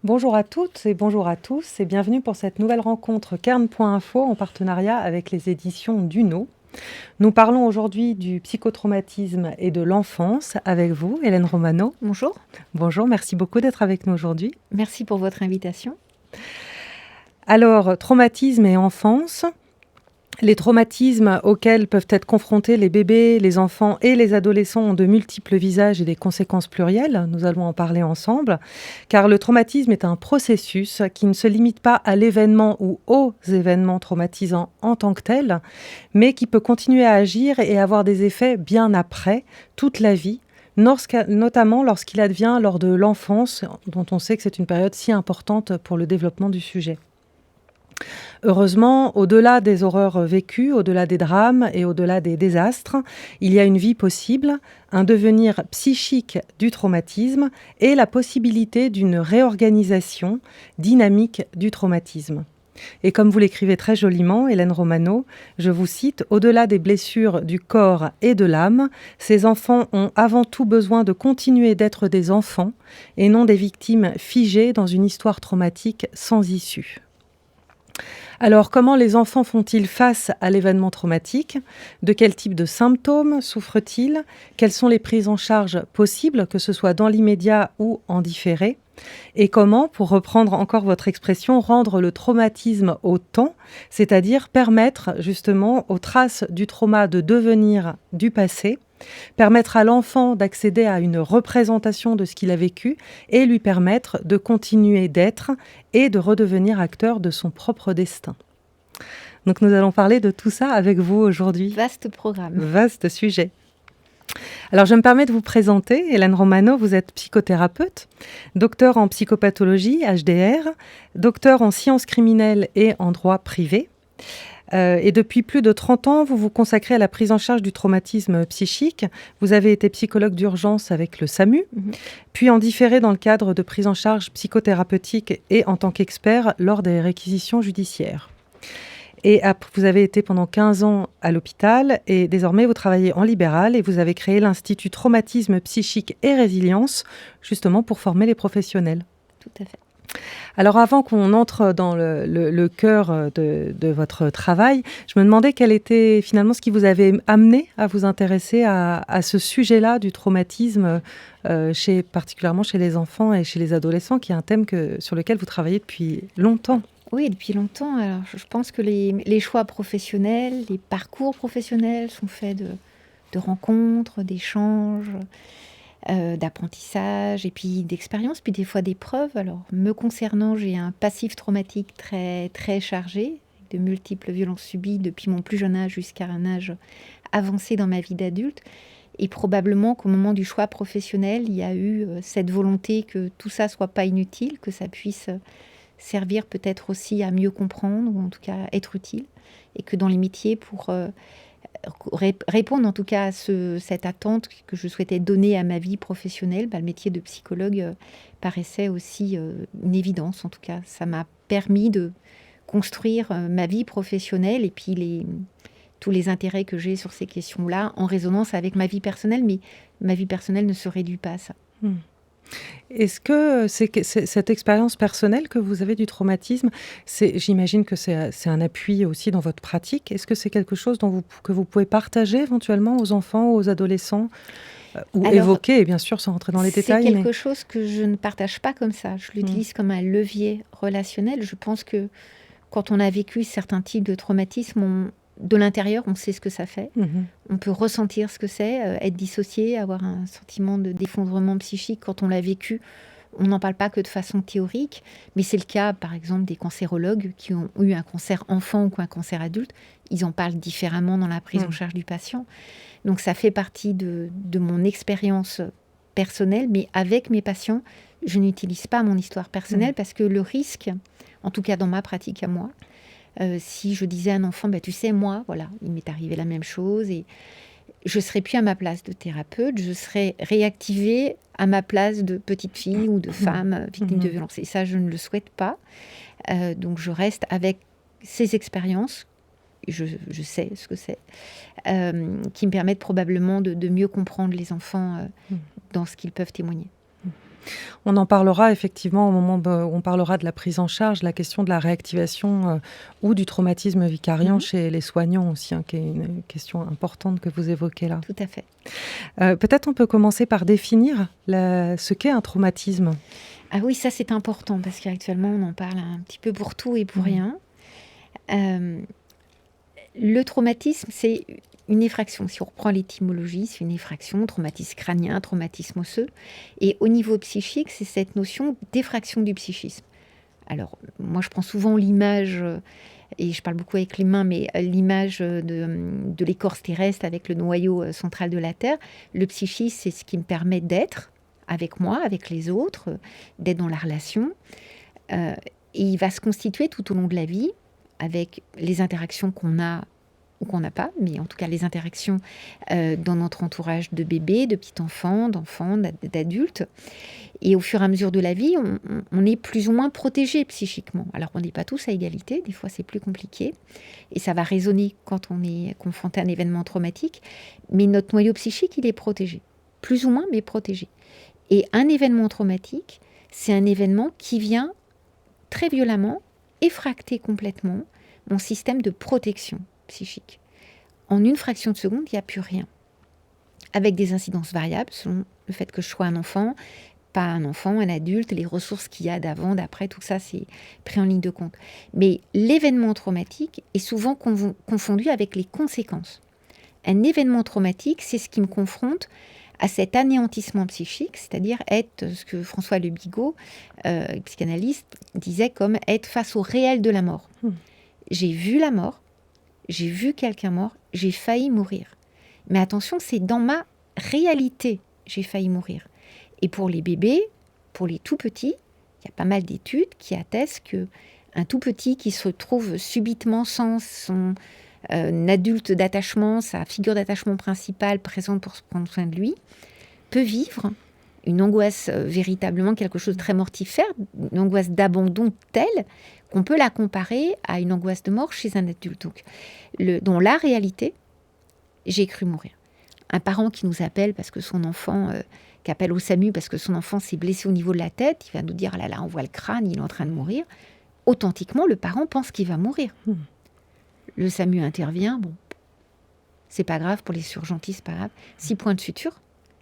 Bonjour à toutes et bonjour à tous et bienvenue pour cette nouvelle rencontre Kern.info en partenariat avec les éditions Duno. Nous parlons aujourd'hui du psychotraumatisme et de l'enfance avec vous, Hélène Romano. Bonjour, Bonjour, merci beaucoup d'être avec nous aujourd'hui. merci pour votre invitation. Alors, traumatisme et enfance. Les traumatismes auxquels peuvent être confrontés les bébés, les enfants et les adolescents ont de multiples visages et des conséquences plurielles. Nous allons en parler ensemble, car le traumatisme est un processus qui ne se limite pas à l'événement ou aux événements traumatisants en tant que tels, mais qui peut continuer à agir et avoir des effets bien après, toute la vie, notamment lorsqu'il advient lors de l'enfance, dont on sait que c'est une période si importante pour le développement du sujet. Heureusement, au-delà des horreurs vécues, au-delà des drames et au-delà des désastres, il y a une vie possible, un devenir psychique du traumatisme et la possibilité d'une réorganisation dynamique du traumatisme. Et comme vous l'écrivez très joliment, Hélène Romano, je vous cite, « Au-delà des blessures du corps et de l'âme, ces enfants ont avant tout besoin de continuer d'être des enfants et non des victimes figées dans une histoire traumatique sans issue. » Alors, comment les enfants font-ils face à l'événement traumatique? De quel type de symptômes souffrent-ils? Quelles sont les prises en charge possibles, que ce soit dans l'immédiat ou en différé? Et comment, pour reprendre encore votre expression, rendre le traumatisme au temps, c'est-à-dire permettre justement aux traces du trauma de devenir du passé, permettre à l'enfant d'accéder à une représentation de ce qu'il a vécu et lui permettre de continuer d'être et de redevenir acteur de son propre destin. Donc nous allons parler de tout ça avec vous aujourd'hui. Vaste programme. Vaste sujet. Alors je me permets de vous présenter, Hélène Romano, vous êtes psychothérapeute, docteur en psychopathologie, HDR, docteur en sciences criminelles et en droit privé. Et depuis plus de 30 ans, vous vous consacrez à la prise en charge du traumatisme psychique. Vous avez été psychologue d'urgence avec le SAMU, puis en différé dans le cadre de prise en charge psychothérapeutique et en tant qu'expert lors des réquisitions judiciaires. Et vous avez été pendant 15 ans à l'hôpital et désormais vous travaillez en libéral et vous avez créé l'Institut Traumatisme Psychique et Résilience justement pour former les professionnels. Tout à fait. Alors avant qu'on entre dans le cœur de votre travail, je me demandais quel était finalement ce qui vous avait amené à vous intéresser à ce sujet-là du traumatisme, particulièrement chez les enfants et chez les adolescents, qui est un thème sur lequel vous travaillez depuis longtemps. Oui, depuis longtemps. Alors, je pense que les choix professionnels, les parcours professionnels sont faits de rencontres, d'échanges, d'apprentissage et puis d'expériences, puis des fois d'épreuves. Alors, me concernant, j'ai un passif traumatique très, très chargé, de multiples violences subies depuis mon plus jeune âge jusqu'à un âge avancé dans ma vie d'adulte. Et probablement qu'au moment du choix professionnel, il y a eu cette volonté que tout ça soit pas inutile, que ça puisse servir peut-être aussi à mieux comprendre, ou en tout cas être utile, et que dans les métiers, pour répondre en tout cas à cette attente que je souhaitais donner à ma vie professionnelle, le métier de psychologue paraissait aussi une évidence. En tout cas, ça m'a permis de construire ma vie professionnelle et puis tous les intérêts que j'ai sur ces questions-là en résonance avec ma vie personnelle, mais ma vie personnelle ne se réduit pas à ça. Est-ce que cette expérience personnelle que vous avez du traumatisme, j'imagine que c'est un appui aussi dans votre pratique. Est-ce que c'est quelque chose que vous pouvez partager éventuellement aux enfants, aux adolescents ou évoquer, et bien sûr sans rentrer dans les détails? C'est quelque chose que je ne partage pas comme ça. Je l'utilise comme un levier relationnel. Je pense que quand on a vécu certains types de traumatisme, de l'intérieur, on sait ce que ça fait. On peut ressentir ce que c'est, être dissocié, avoir un sentiment d'effondrement psychique quand on l'a vécu. On n'en parle pas que de façon théorique, mais c'est le cas, par exemple, des cancérologues qui ont eu un cancer enfant ou un cancer adulte. Ils en parlent différemment dans la prise en charge du patient. Donc ça fait partie de mon expérience personnelle, mais avec mes patients, je n'utilise pas mon histoire personnelle parce que le risque, en tout cas dans ma pratique à moi, si je disais à un enfant, tu sais, moi, voilà, il m'est arrivé la même chose et je ne serais plus à ma place de thérapeute, je serais réactivée à ma place de petite fille ou de femme victime de violence. Et ça, je ne le souhaite pas. Donc, je reste avec ces expériences, je sais ce que c'est, qui me permettent probablement de mieux comprendre les enfants dans ce qu'ils peuvent témoigner. On en parlera effectivement au moment où on parlera de la prise en charge, la question de la réactivation ou du traumatisme vicariant chez les soignants aussi, qui est une question importante que vous évoquez là. Tout à fait. Peut-être on peut commencer par définir ce qu'est un traumatisme. Ah oui, ça c'est important parce qu'actuellement on en parle un petit peu pour tout et pour rien. Le traumatisme, c'est une effraction. Si on reprend l'étymologie, c'est une effraction, traumatisme crânien, traumatisme osseux. Et au niveau psychique, c'est cette notion d'effraction du psychisme. Alors, moi, je prends souvent l'image, et je parle beaucoup avec les mains, mais l'image de l'écorce terrestre avec le noyau central de la Terre. Le psychisme, c'est ce qui me permet d'être avec moi, avec les autres, d'être dans la relation. Et il va se constituer tout au long de la vie, avec les interactions qu'on a ou qu'on n'a pas, mais en tout cas les interactions dans notre entourage de bébés, de petits-enfants, d'enfants, d'adultes. Et au fur et à mesure de la vie, on est plus ou moins protégé psychiquement. Alors on n'est pas tous à égalité, des fois c'est plus compliqué, et ça va résonner quand on est confronté à un événement traumatique, mais notre noyau psychique, il est protégé, plus ou moins, mais protégé. Et un événement traumatique, c'est un événement qui vient très violemment effracter complètement mon système de protection psychique. En une fraction de seconde, il n'y a plus rien. Avec des incidences variables, selon le fait que je sois un enfant, pas un enfant, un adulte, les ressources qu'il y a d'avant, d'après, tout ça, c'est pris en ligne de compte. Mais l'événement traumatique est souvent confondu avec les conséquences. Un événement traumatique, c'est ce qui me confronte à cet anéantissement psychique, c'est-à-dire être ce que François Le Bigot, psychanalyste, disait comme être face au réel de la mort. J'ai vu la mort, j'ai vu quelqu'un mort, j'ai failli mourir. Mais attention, c'est dans ma réalité, j'ai failli mourir. Et pour les bébés, pour les tout petits, il y a pas mal d'études qui attestent qu'un tout petit qui se trouve subitement sans son adulte d'attachement, sa figure d'attachement principale présente pour prendre soin de lui, peut vivre une angoisse véritablement quelque chose de très mortifère, une angoisse d'abandon telle qu'on peut la comparer à une angoisse de mort chez un adulte. Donc, dans la réalité, j'ai cru mourir. Un parent qui nous appelle parce que son enfant, qui appelle au SAMU parce que son enfant s'est blessé au niveau de la tête, il va nous dire, ah là là, on voit le crâne, il est en train de mourir. Authentiquement, le parent pense qu'il va mourir. Le SAMU intervient, bon, c'est pas grave, pour les urgentistes, c'est pas grave. 6 points de suture,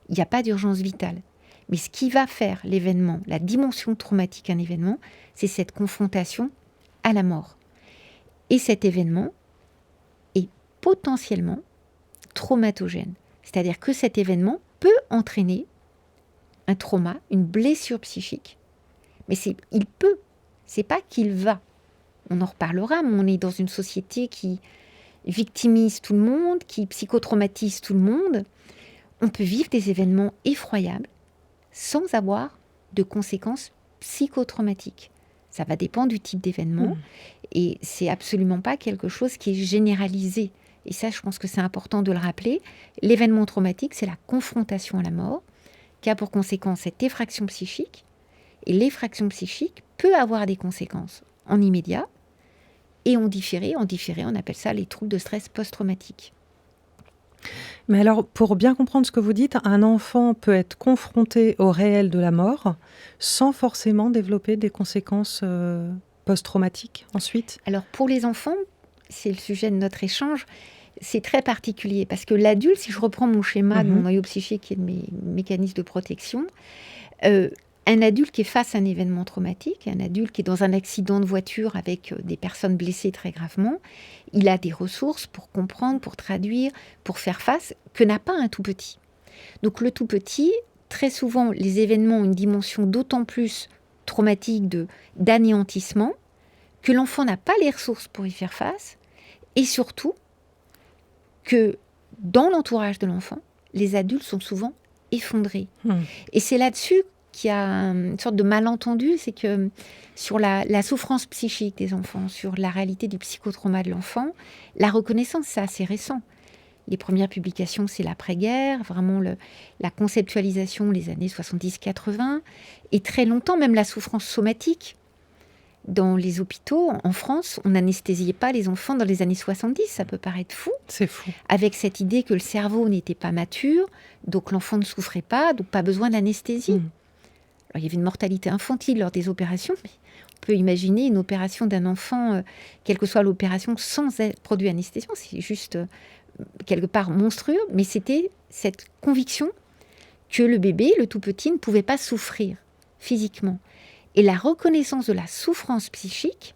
il n'y a pas d'urgence vitale. Mais ce qui va faire l'événement, la dimension traumatique d'un événement, c'est cette confrontation à la mort. Et cet événement est potentiellement traumatogène. C'est-à-dire que cet événement peut entraîner un trauma, une blessure psychique. Mais il peut, c'est pas qu'il va. On en reparlera, mais on est dans une société qui victimise tout le monde, qui psychotraumatise tout le monde. On peut vivre des événements effroyables sans avoir de conséquences psychotraumatiques. Ça va dépendre du type d'événement et c'est absolument pas quelque chose qui est généralisé. Et ça, je pense que c'est important de le rappeler. L'événement traumatique, c'est la confrontation à la mort qui a pour conséquence cette effraction psychique. Et l'effraction psychique peut avoir des conséquences en immédiat et en différé, on appelle ça les troubles de stress post-traumatique. Mais alors, pour bien comprendre ce que vous dites, un enfant peut être confronté au réel de la mort sans forcément développer des conséquences post-traumatiques ensuite ? Alors, pour les enfants, c'est le sujet de notre échange, c'est très particulier parce que l'adulte, si je reprends mon schéma de mon noyau psychique et de mes mécanismes de protection, un adulte qui est face à un événement traumatique, un adulte qui est dans un accident de voiture avec des personnes blessées très gravement, il a des ressources pour comprendre, pour traduire, pour faire face, que n'a pas un tout petit. Donc le tout petit, très souvent, les événements ont une dimension d'autant plus traumatique d'anéantissement que l'enfant n'a pas les ressources pour y faire face et surtout que dans l'entourage de l'enfant, les adultes sont souvent effondrés. Et c'est là-dessus qu'il y a une sorte de malentendu, c'est que sur la souffrance psychique des enfants, sur la réalité du psychotrauma de l'enfant, la reconnaissance, c'est assez récent. Les premières publications, c'est l'après-guerre, vraiment la conceptualisation, les années 70-80, et très longtemps, même la souffrance somatique. Dans les hôpitaux, en France, on n'anesthésiait pas les enfants dans les années 70, ça peut paraître fou. C'est fou. Avec cette idée que le cerveau n'était pas mature, donc l'enfant ne souffrait pas, donc pas besoin d'anesthésie. Alors, il y avait une mortalité infantile lors des opérations, mais on peut imaginer une opération d'un enfant, quelle que soit l'opération, sans produit anesthésiant. C'est juste quelque part monstrueux, mais c'était cette conviction que le bébé, le tout petit, ne pouvait pas souffrir physiquement. Et la reconnaissance de la souffrance psychique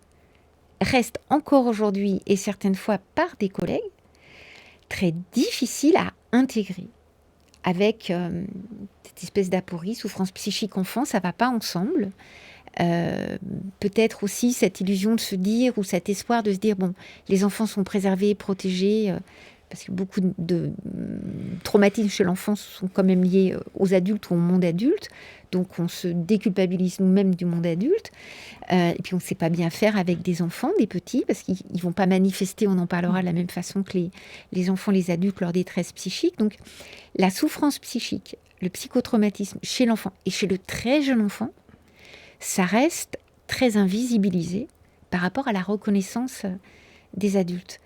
reste encore aujourd'hui, et certaines fois par des collègues, très difficile à intégrer. Avec cette espèce d'aporie, souffrance psychique enfant, ça ne va pas ensemble. Peut-être aussi cette illusion de se dire, ou cet espoir de se dire, bon, les enfants sont préservés, protégés, parce que beaucoup de traumatismes chez l'enfant sont quand même liés aux adultes ou au monde adulte, donc on se déculpabilise nous-mêmes du monde adulte, et puis on ne sait pas bien faire avec des enfants, des petits, parce qu'ils ne vont pas manifester, on en parlera de la même façon que les enfants, les adultes, leur détresse psychique. Donc la souffrance psychique, le psychotraumatisme chez l'enfant et chez le très jeune enfant, ça reste très invisibilisé par rapport à la reconnaissance des adultes.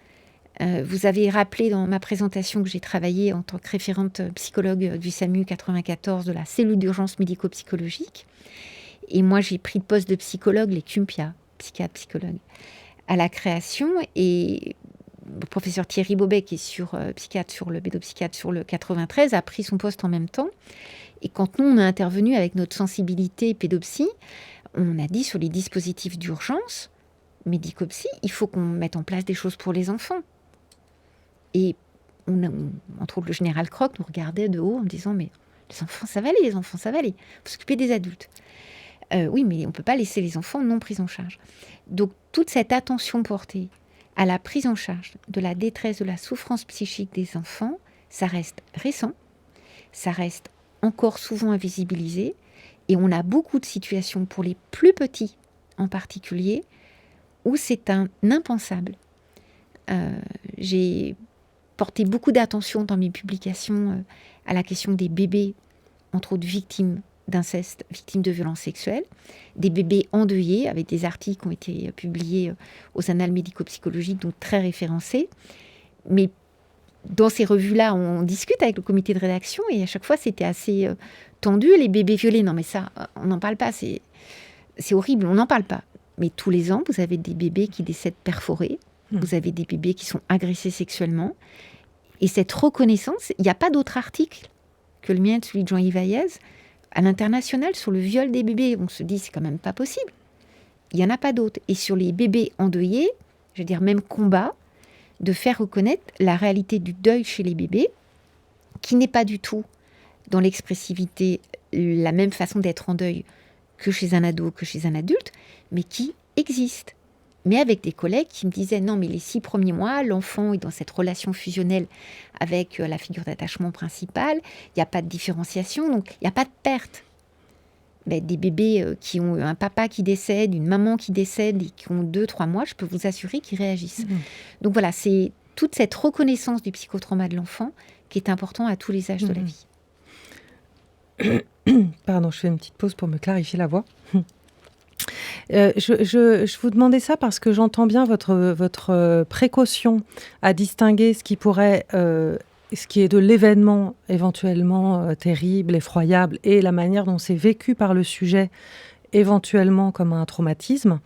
Vous avez rappelé dans ma présentation que j'ai travaillé en tant que référente psychologue du SAMU 94 de la cellule d'urgence médico-psychologique. Et moi, j'ai pris le poste de psychologue, les CUMPIA, psychiatre, psychologue, à la création. Et le professeur Thierry Bobet, qui est psychiatre sur le pédopsychiatre sur le 93, a pris son poste en même temps. Et quand nous, on a intervenu avec notre sensibilité pédopsie, on a dit sur les dispositifs d'urgence, médico-psy, il faut qu'on mette en place des choses pour les enfants. Et entre autres, le général Croc nous regardait de haut en disant « Mais les enfants, ça va aller, les enfants, ça va aller. Il faut s'occuper des adultes. » Oui, mais on ne peut pas laisser les enfants non pris en charge. Donc, toute cette attention portée à la prise en charge de la détresse, de la souffrance psychique des enfants, ça reste récent, ça reste encore souvent invisibilisé. Et on a beaucoup de situations, pour les plus petits en particulier, où c'est un impensable. J'ai porté beaucoup d'attention dans mes publications à la question des bébés, entre autres victimes d'inceste, victimes de violences sexuelles, des bébés endeuillés, avec des articles qui ont été publiés aux annales médico-psychologiques, donc très référencés. Mais dans ces revues-là, on discute avec le comité de rédaction et à chaque fois, c'était assez tendu. Les bébés violés, non mais ça, on n'en parle pas, c'est horrible, on n'en parle pas. Mais tous les ans, vous avez des bébés qui décèdent perforés, vous avez des bébés qui sont agressés sexuellement. Et cette reconnaissance, il n'y a pas d'autre article que le mien, celui de Jean-Yves Hayez, à l'international sur le viol des bébés. On se dit, c'est quand même pas possible. Il n'y en a pas d'autre. Et sur les bébés endeuillés, je veux dire, même combat, de faire reconnaître la réalité du deuil chez les bébés, qui n'est pas du tout dans l'expressivité, la même façon d'être en deuil que chez un ado, que chez un adulte, mais qui existe. Mais avec des collègues qui me disaient, non, mais les 6 premiers mois, l'enfant est dans cette relation fusionnelle avec la figure d'attachement principale, il n'y a pas de différenciation, donc il n'y a pas de perte. Ben, des bébés qui ont un papa qui décède, une maman qui décède et qui ont 2-3 mois, je peux vous assurer qu'ils réagissent. Donc voilà, c'est toute cette reconnaissance du psychotrauma de l'enfant qui est important à tous les âges de la vie. Pardon, je fais une petite pause pour me clarifier la voix. Je vous demandais ça parce que j'entends bien votre précaution à distinguer ce qui pourrait, ce qui est de l'événement éventuellement terrible, effroyable, et la manière dont c'est vécu par le sujet éventuellement comme un traumatisme.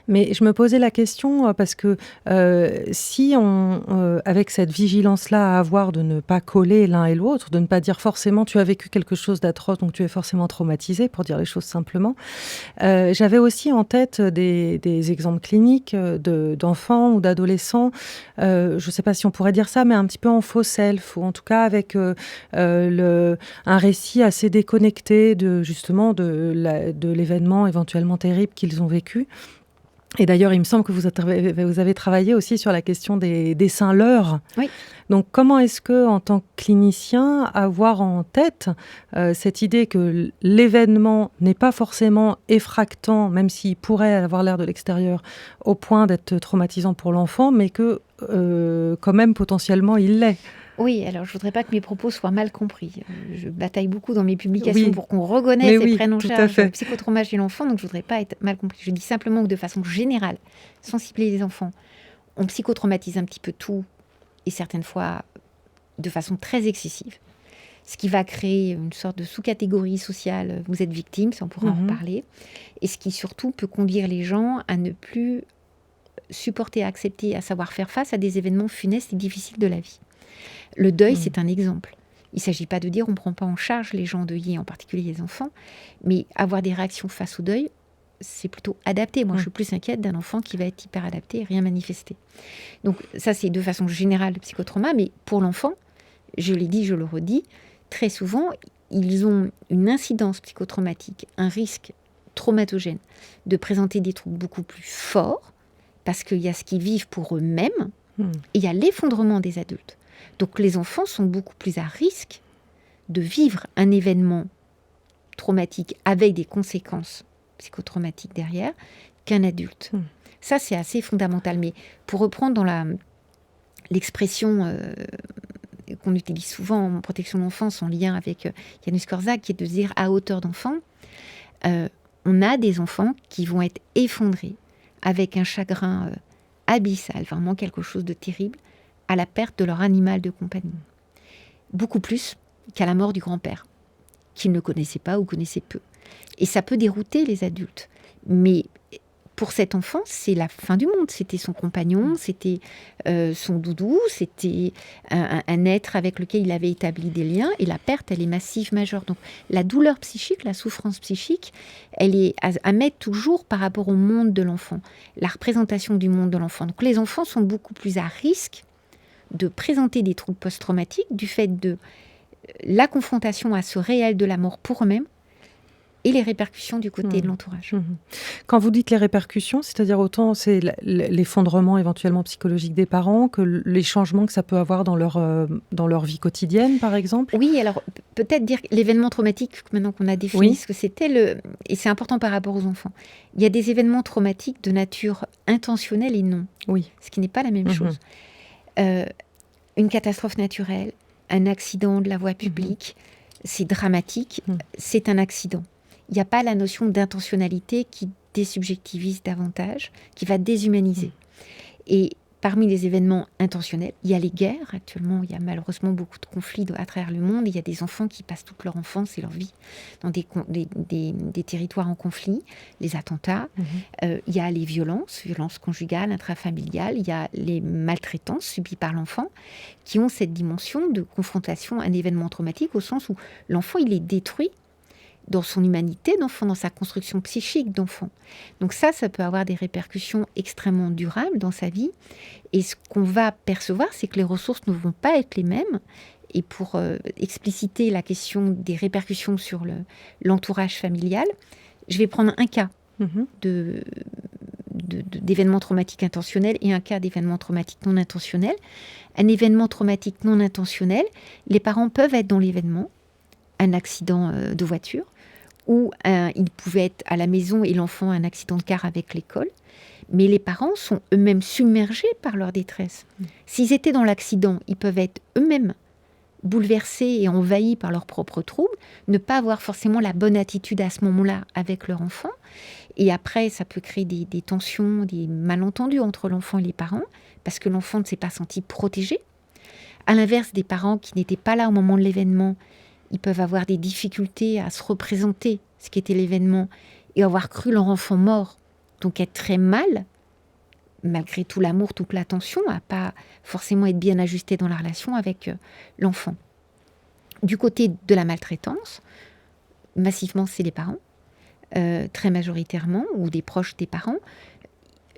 Mais je me posais la question parce que si avec cette vigilance-là à avoir de ne pas coller l'un et l'autre, de ne pas dire forcément tu as vécu quelque chose d'atroce donc tu es forcément traumatisé, pour dire les choses simplement, j'avais aussi en tête des exemples cliniques d'enfants ou d'adolescents, je ne sais pas si on pourrait dire ça, mais un petit peu en faux self, ou en tout cas avec un récit assez déconnecté justement de l'événement éventuellement terrible qu'ils ont vécu. Et d'ailleurs, il me semble que vous avez travaillé aussi sur la question des dessins leurres. Oui. Donc, comment est-ce que, en tant que clinicien, avoir en tête cette idée que l'événement n'est pas forcément effractant, même s'il pourrait avoir l'air de l'extérieur, au point d'être traumatisant pour l'enfant, mais que, quand même, potentiellement, il l'est. Oui, alors je ne voudrais pas que mes propos soient mal compris. Je bataille beaucoup dans mes publications pour qu'on reconnaisse et prenne en charge le psychotrauma chez l'enfant, donc je ne voudrais pas être mal compris. Je dis simplement que de façon générale, sensibiliser les enfants, on psychotraumatise un petit peu tout, et certaines fois de façon très excessive. ce qui va créer une sorte de sous-catégorie sociale. Vous êtes victime, ça on pourra en reparler. Et ce qui surtout peut conduire les gens à ne plus supporter, accepter, à savoir faire face à des événements funestes et difficiles de la vie. Le deuil, c'est un exemple. Il ne s'agit pas de dire on ne prend pas en charge les gens endeuillés, en particulier les enfants, mais avoir des réactions face au deuil, c'est plutôt adapté. Moi, je suis plus inquiète d'un enfant qui va être hyper adapté et rien manifester. Donc ça, c'est de façon générale le psychotrauma, mais pour l'enfant, je l'ai dit, je le redis, très souvent, ils ont une incidence psychotraumatique, un risque traumatogène de présenter des troubles beaucoup plus forts, parce qu'il y a ce qu'ils vivent pour eux-mêmes, et il y a l'effondrement des adultes. Donc les enfants sont beaucoup plus à risque de vivre un événement traumatique avec des conséquences psychotraumatiques derrière qu'un adulte. Ça, c'est assez fondamental. Mais pour reprendre dans l'expression qu'on utilise souvent en protection de l'enfance en lien avec Janusz Korczak, qui est de dire à hauteur d'enfant, on a des enfants qui vont être effondrés avec un chagrin abyssal, vraiment quelque chose de terrible, à la perte de leur animal de compagnie. Beaucoup plus qu'à la mort du grand-père, qu'ils ne connaissaient pas ou connaissaient peu. Et ça peut dérouter les adultes. Mais pour cet enfant, c'est la fin du monde. C'était son compagnon, c'était son doudou, c'était un être avec lequel il avait établi des liens. Et la perte, elle est massive, majeure. Donc la douleur psychique, la souffrance psychique, elle est à mettre toujours par rapport au monde de l'enfant, la représentation du monde de l'enfant. Donc les enfants sont beaucoup plus à risque de présenter des troubles post-traumatiques du fait de la confrontation à ce réel de la mort pour eux-mêmes et les répercussions du côté de l'entourage. Quand vous dites les répercussions, c'est-à-dire autant c'est l'effondrement éventuellement psychologique des parents que les changements que ça peut avoir dans leur vie quotidienne, par exemple? Oui, alors peut-être dire l'événement traumatique, maintenant qu'on a défini ce que c'était, et c'est important par rapport aux enfants. Il y a des événements traumatiques de nature intentionnelle et non, ce qui n'est pas la même chose. Une catastrophe naturelle, un accident de la voie publique, c'est dramatique, c'est un accident. Il n'y a pas la notion d'intentionnalité qui désubjectivise davantage, qui va déshumaniser. Et parmi les événements intentionnels, il y a les guerres. Actuellement, il y a malheureusement beaucoup de conflits à travers le monde. Il y a des enfants qui passent toute leur enfance et leur vie dans des territoires en conflit, les attentats. Il y a les violences conjugales, intrafamiliales. Il y a les maltraitances subies par l'enfant qui ont cette dimension de confrontation à un événement traumatique au sens où l'enfant, il est détruit dans son humanité d'enfant, dans sa construction psychique d'enfant. Donc ça peut avoir des répercussions extrêmement durables dans sa vie. Et ce qu'on va percevoir, c'est que les ressources ne vont pas être les mêmes. Et pour expliciter la question des répercussions sur l'entourage familial, je vais prendre un cas d'événement traumatique intentionnel et un cas d'événement traumatique non intentionnel. Un événement traumatique non intentionnel, les parents peuvent être dans l'événement, un accident de voiture, ou il pouvait être à la maison et l'enfant a un accident de car avec l'école, mais les parents sont eux-mêmes submergés par leur détresse. S'ils étaient dans l'accident, ils peuvent être eux-mêmes bouleversés et envahis par leurs propres troubles, ne pas avoir forcément la bonne attitude à ce moment-là avec leur enfant, et après ça peut créer des tensions, des malentendus entre l'enfant et les parents, parce que l'enfant ne s'est pas senti protégé. À l'inverse, des parents qui n'étaient pas là au moment de l'événement, ils peuvent avoir des difficultés à se représenter ce qu'était l'événement et avoir cru leur enfant mort, donc être très mal, malgré tout l'amour, toute l'attention, à pas forcément être bien ajusté dans la relation avec l'enfant. Du côté de la maltraitance, massivement, c'est les parents, très majoritairement, ou des proches des parents.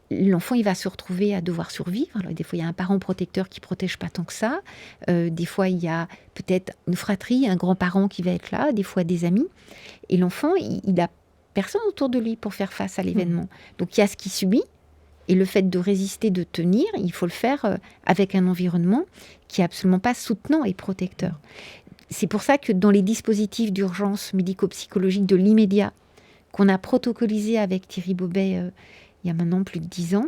L'enfant, il va se retrouver à devoir survivre. Alors, des fois, il y a un parent protecteur qui ne protège pas tant que ça. Des fois, il y a peut-être une fratrie, un grand-parent qui va être là, des fois des amis. Et l'enfant, il n'a personne autour de lui pour faire face à l'événement. Donc, il y a ce qu'il subit. Et le fait de résister, de tenir, il faut le faire avec un environnement qui n'est absolument pas soutenant et protecteur. C'est pour ça que dans les dispositifs d'urgence médico-psychologique de l'immédiat, qu'on a protocolisé avec Thierry Bobet il y a maintenant plus de 10 ans,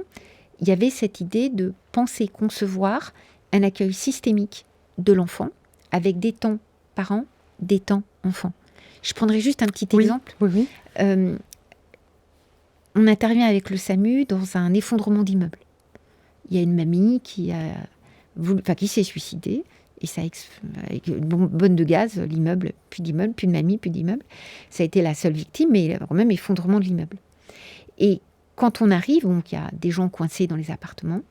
il y avait cette idée de penser, concevoir un accueil systémique de l'enfant avec des temps parents, des temps enfants. Je prendrai juste un petit exemple. On intervient avec le SAMU dans un effondrement d'immeuble. Il y a une mamie qui s'est suicidée Et ça, avec une bonne de gaz, l'immeuble, plus d'immeuble, plus de mamie, plus d'immeuble. Ça a été la seule victime, mais même effondrement de l'immeuble. Et quand on arrive, donc il y a des gens coincés dans les appartements,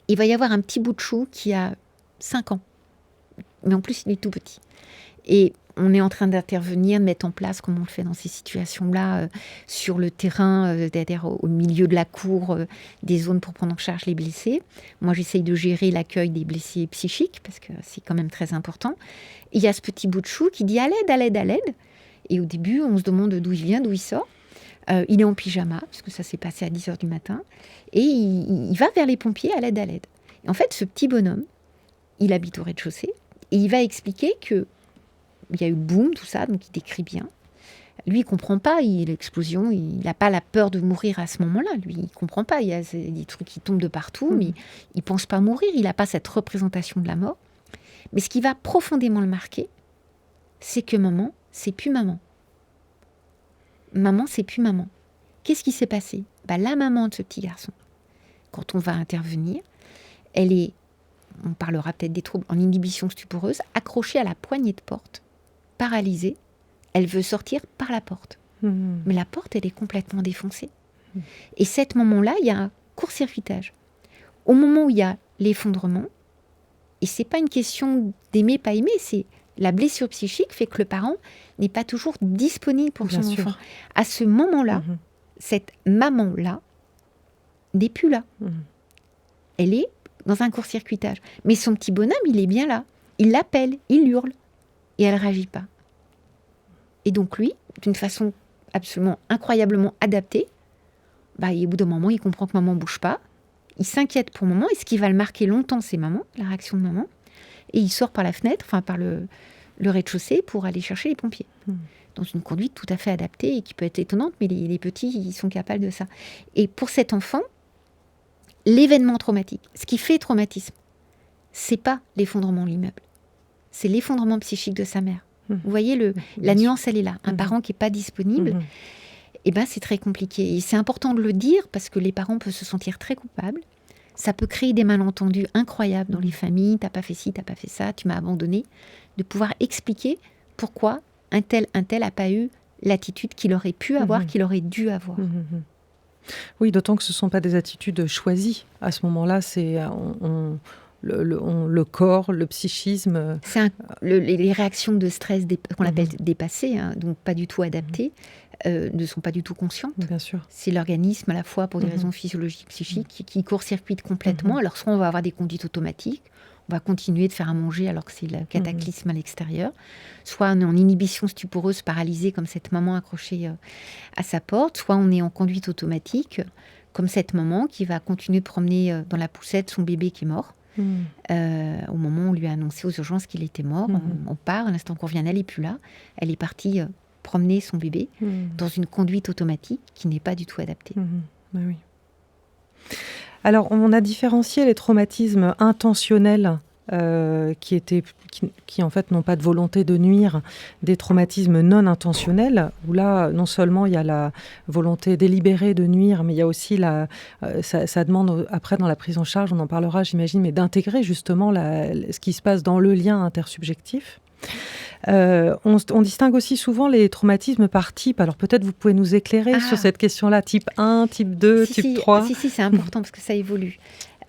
il va y avoir un petit bout de chou qui a 5 ans. Mais en plus, il est tout petit. Et on est en train d'intervenir, de mettre en place, comme on le fait dans ces situations-là, sur le terrain, c'est-à-dire au milieu de la cour, des zones pour prendre en charge les blessés. Moi, j'essaye de gérer l'accueil des blessés psychiques, parce que c'est quand même très important. Et il y a ce petit bout de chou qui dit « à l'aide, à l'aide, à l'aide ». Et au début, on se demande d'où il vient, d'où il sort. Il est en pyjama, parce que ça s'est passé à 10h du matin. Et il va vers les pompiers, à l'aide, à l'aide. Et en fait, ce petit bonhomme, il habite au rez-de-chaussée, et il va expliquer que il y a eu boum, tout ça, donc il décrit bien. Lui, il comprend pas, l'explosion, il n'a pas la peur de mourir à ce moment-là. Lui, il comprend pas, il y a des trucs qui tombent de partout, mais il pense pas mourir, il n'a pas cette représentation de la mort. Mais ce qui va profondément le marquer, c'est que maman, c'est plus maman. Maman, c'est plus maman. Qu'est-ce qui s'est passé ? La maman de ce petit garçon, quand on va intervenir, elle est, on parlera peut-être des troubles en inhibition stuporeuse, accrochée à la poignée de porte, paralysée, elle veut sortir par la porte. Mais la porte, elle est complètement défoncée. Et cet moment-là, il y a un court-circuitage. Au moment où il y a l'effondrement, et c'est pas une question d'aimer, pas aimer, c'est la blessure psychique fait que le parent n'est pas toujours disponible pour son enfant. À ce moment-là, cette maman-là n'est plus là. Elle est dans un court-circuitage. Mais son petit bonhomme, il est bien là. Il l'appelle, il hurle. Et elle ne réagit pas. Et donc lui, d'une façon absolument incroyablement adaptée, au bout d'un moment, il comprend que maman ne bouge pas. Il s'inquiète pour maman. Et ce qui va le marquer longtemps, c'est maman, la réaction de maman. Et il sort par la fenêtre, par le rez-de-chaussée, pour aller chercher les pompiers. Dans une conduite tout à fait adaptée et qui peut être étonnante, mais les petits, ils sont capables de ça. Et pour cet enfant, l'événement traumatique, ce qui fait traumatisme, c'est pas l'effondrement de l'immeuble. C'est l'effondrement psychique de sa mère. Vous voyez, la nuance, elle est là. Un parent qui n'est pas disponible, c'est très compliqué. Et c'est important de le dire parce que les parents peuvent se sentir très coupables. Ça peut créer des malentendus incroyables dans les familles. T'as pas fait ci, t'as pas fait ça, tu m'as abandonné. De pouvoir expliquer pourquoi un tel n'a pas eu l'attitude qu'il aurait pu avoir, qu'il aurait dû avoir. Oui, d'autant que ce ne sont pas des attitudes choisies. À ce moment-là, c'est le corps, le psychisme. Les réactions de stress qu'on appelle dépassées, donc pas du tout adaptées, ne sont pas du tout conscientes. Bien sûr. C'est l'organisme, à la fois pour des raisons physiologiques, psychiques, qui court-circuite complètement. Alors, soit on va avoir des conduites automatiques, on va continuer de faire à manger alors que c'est le cataclysme à l'extérieur. Soit on est en inhibition stuporeuse, paralysée, comme cette maman accrochée à sa porte. Soit on est en conduite automatique, comme cette maman qui va continuer de promener dans la poussette son bébé qui est mort. Au moment où on lui a annoncé aux urgences qu'il était mort, on part, à l'instant qu'on revient, elle n'est plus là. Elle est partie promener son bébé dans une conduite automatique qui n'est pas du tout adaptée. Oui. Alors, on a différencié les traumatismes intentionnels qui en fait n'ont pas de volonté de nuire, des traumatismes non intentionnels, où là, non seulement il y a la volonté délibérée de nuire, mais il y a aussi ça demande après dans la prise en charge, on en parlera j'imagine, mais d'intégrer justement ce qui se passe dans le lien intersubjectif. On distingue aussi souvent les traumatismes par type. Alors peut-être vous pouvez nous éclairer sur cette question-là, type 1, type 2, type 3. Si, c'est important parce que ça évolue.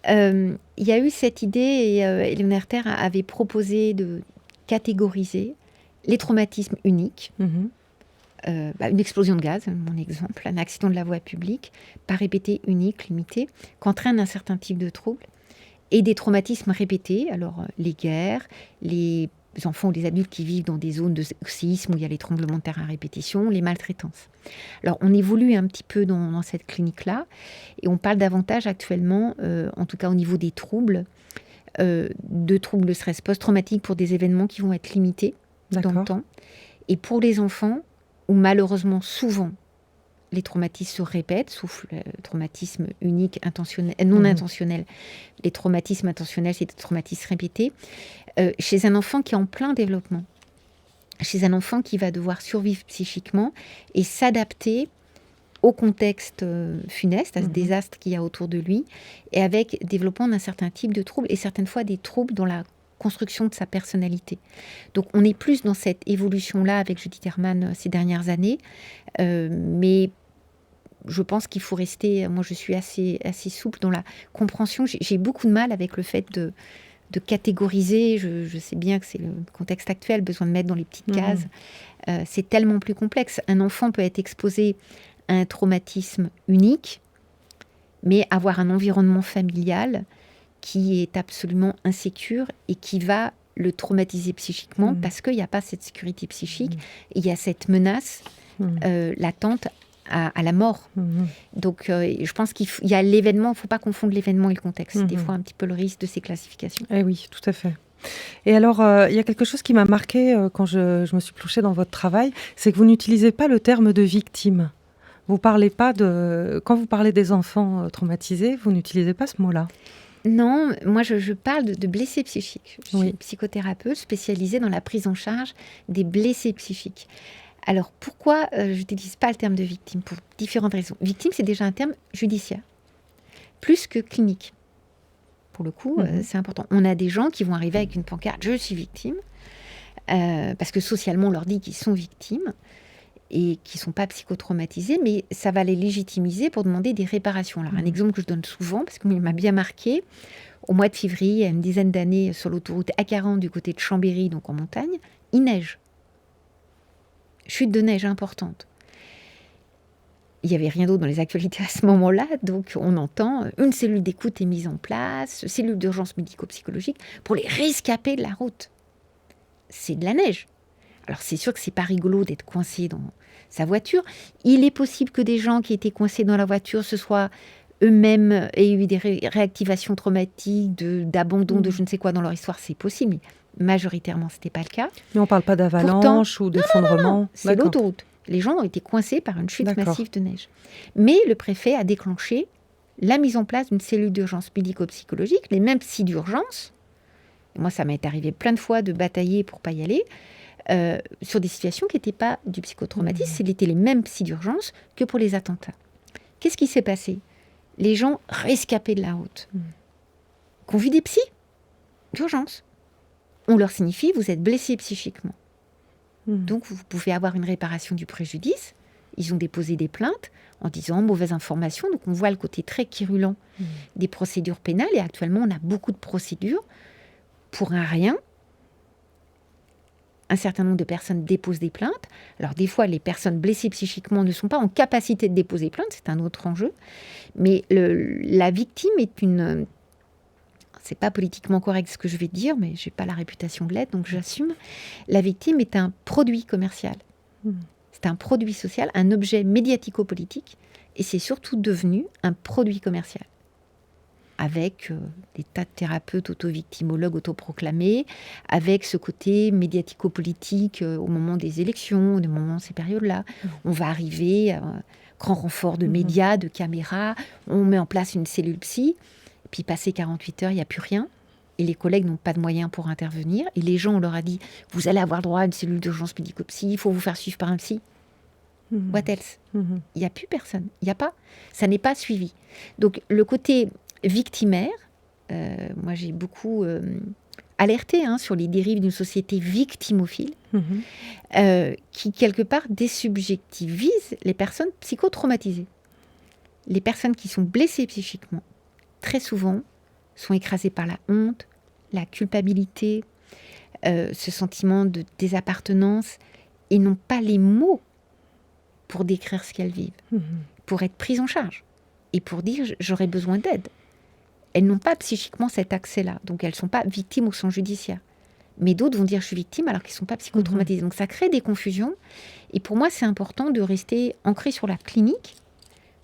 Il y a eu cette idée, et Hélène Herter avait proposé de catégoriser les traumatismes uniques. Une explosion de gaz, mon exemple, un accident de la voie publique, pas répété, unique, limité, qu'entraîne un certain type de troubles, et des traumatismes répétés, alors les guerres, les enfants ou les adultes qui vivent dans des zones de séisme où il y a les tremblements de terre à répétition, les maltraitances. Alors, on évolue un petit peu dans cette clinique-là et on parle davantage actuellement, en tout cas au niveau des troubles, de troubles de stress post-traumatique pour des événements qui vont être limités dans le temps. Et pour les enfants, où malheureusement, souvent, les traumatismes se répètent, sauf le traumatisme unique, intentionnel, non intentionnel. Les traumatismes intentionnels, c'est des traumatismes répétés. Chez un enfant qui est en plein développement, chez un enfant qui va devoir survivre psychiquement et s'adapter au contexte funeste, à ce désastre qu'il y a autour de lui, et avec développement d'un certain type de troubles, et certaines fois des troubles dont la construction de sa personnalité. Donc on est plus dans cette évolution-là avec Judith Herman ces dernières années, mais je pense qu'il faut rester, moi je suis assez souple dans la compréhension. J'ai beaucoup de mal avec le fait de catégoriser. Je sais bien que c'est le contexte actuel, besoin de mettre dans les petites cases. C'est tellement plus complexe. Un enfant peut être exposé à un traumatisme unique, mais avoir un environnement familial qui est absolument insécure et qui va le traumatiser psychiquement parce qu'il n'y a pas cette sécurité psychique, et il y a cette menace latente à la mort. Donc, je pense qu'il y a l'événement, il ne faut pas confondre l'événement et le contexte. C'est des fois un petit peu le risque de ces classifications. Eh oui, tout à fait. Et alors, il y a quelque chose qui m'a marqué quand je me suis plongée dans votre travail, c'est que vous n'utilisez pas le terme de victime. Vous parlez pas de... Quand vous parlez des enfants traumatisés, vous n'utilisez pas ce mot-là. Non, moi je parle de blessés psychiques. Je suis psychothérapeute spécialisée dans la prise en charge des blessés psychiques. Alors pourquoi je n'utilise pas le terme de victime? Pour différentes raisons. Victime, c'est déjà un terme judiciaire, plus que clinique. Pour le coup, c'est important. On a des gens qui vont arriver avec une pancarte « Je suis victime », parce que socialement on leur dit qu'ils sont victimes et qui ne sont pas psychotraumatisés, mais ça va les légitimiser pour demander des réparations. Alors, un exemple que je donne souvent, parce qu'il m'a bien marqué, au mois de février, il y a une dizaine d'années, sur l'autoroute A40 du côté de Chambéry, donc en montagne, il neige. Chute de neige importante. Il n'y avait rien d'autre dans les actualités à ce moment-là, donc on entend une cellule d'écoute est mise en place, cellule d'urgence médico-psychologique, pour les rescapés de la route. C'est de la neige. Alors c'est sûr que c'est pas rigolo d'être coincé dans sa voiture. Il est possible que des gens qui étaient coincés dans la voiture se soient eux-mêmes aient eu des réactivations traumatiques, d'abandon, de je ne sais quoi dans leur histoire. C'est possible, mais majoritairement c'était pas le cas. Mais on parle pas d'avalanche ou d'effondrement. Non, c'est l'autoroute. Les gens ont été coincés par une chute massive de neige. Mais le préfet a déclenché la mise en place d'une cellule d'urgence médico-psychologique, les mêmes psys d'urgence. Et moi, ça m'est arrivé plein de fois de batailler pour pas y aller. Sur des situations qui n'étaient pas du psychotraumatisme, c'était les mêmes psys d'urgence que pour les attentats. Qu'est-ce qui s'est passé? Les gens rescapés de la route, qui ont vu des psys d'urgence, on leur signifie vous êtes blessé psychiquement. Donc vous pouvez avoir une réparation du préjudice. Ils ont déposé des plaintes en disant mauvaise information. Donc on voit le côté très quérulent des procédures pénales. Et actuellement, on a beaucoup de procédures pour un rien. Un certain nombre de personnes déposent des plaintes. Alors des fois, les personnes blessées psychiquement ne sont pas en capacité de déposer plainte, c'est un autre enjeu. Mais la victime est une... C'est pas politiquement correct ce que je vais dire, mais j'ai pas la réputation de l'être, donc j'assume. La victime est un produit commercial. C'est un produit social, un objet médiatico-politique, et c'est surtout devenu un produit commercial. Avec des tas de thérapeutes auto-victimologues autoproclamés, avec ce côté médiatico-politique au moment des élections, au moment de ces périodes-là. On va arriver, grand renfort de médias, de caméras, on met en place une cellule psy, et puis passé 48 heures, il n'y a plus rien, et les collègues n'ont pas de moyens pour intervenir, et les gens, on leur a dit, vous allez avoir droit à une cellule d'urgence médico-psy, il faut vous faire suivre par un psy. What else? Il n'y a plus personne, il n'y a pas, ça n'est pas suivi. Donc le côté victimaire, moi j'ai beaucoup alerté sur les dérives d'une société victimophile qui quelque part désubjectivise les personnes psychotraumatisées. Les personnes qui sont blessées psychiquement, très souvent, sont écrasées par la honte, la culpabilité, ce sentiment de désappartenance, et n'ont pas les mots pour décrire ce qu'elles vivent, pour être prises en charge, et pour dire j'aurais besoin d'aide. Elles n'ont pas psychiquement cet accès-là, donc elles ne sont pas victimes au sens judiciaire. Mais d'autres vont dire je suis victime alors qu'ils ne sont pas psychotraumatisés. Donc ça crée des confusions, et pour moi c'est important de rester ancré sur la clinique.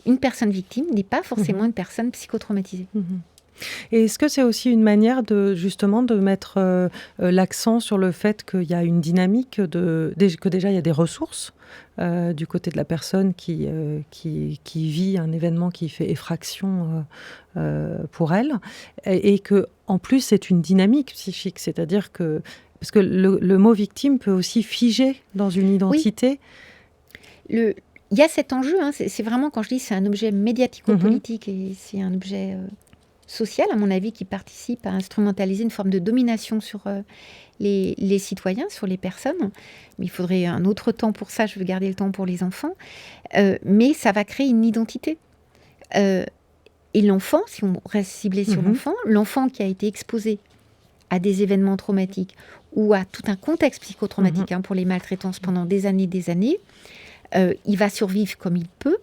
Une personne victime n'est pas forcément une personne psychotraumatisée. Et est-ce que c'est aussi une manière justement de mettre l'accent sur le fait qu'il y a une dynamique, que déjà il y a des ressources du côté de la personne qui vit un événement qui fait effraction pour elle, et que en plus c'est une dynamique psychique, c'est-à-dire que parce que le mot victime peut aussi figer dans une identité. Oui. Il y a cet enjeu, c'est vraiment, quand je dis c'est un objet médiatico-politique et c'est un objet sociales, à mon avis, qui participent à instrumentaliser une forme de domination sur les citoyens, sur les personnes. Mais il faudrait un autre temps pour ça, je veux garder le temps pour les enfants. Mais ça va créer une identité. Et l'enfant, si on reste ciblé sur l'enfant qui a été exposé à des événements traumatiques ou à tout un contexte psychotraumatique pour les maltraitances pendant des années, il va survivre comme il peut,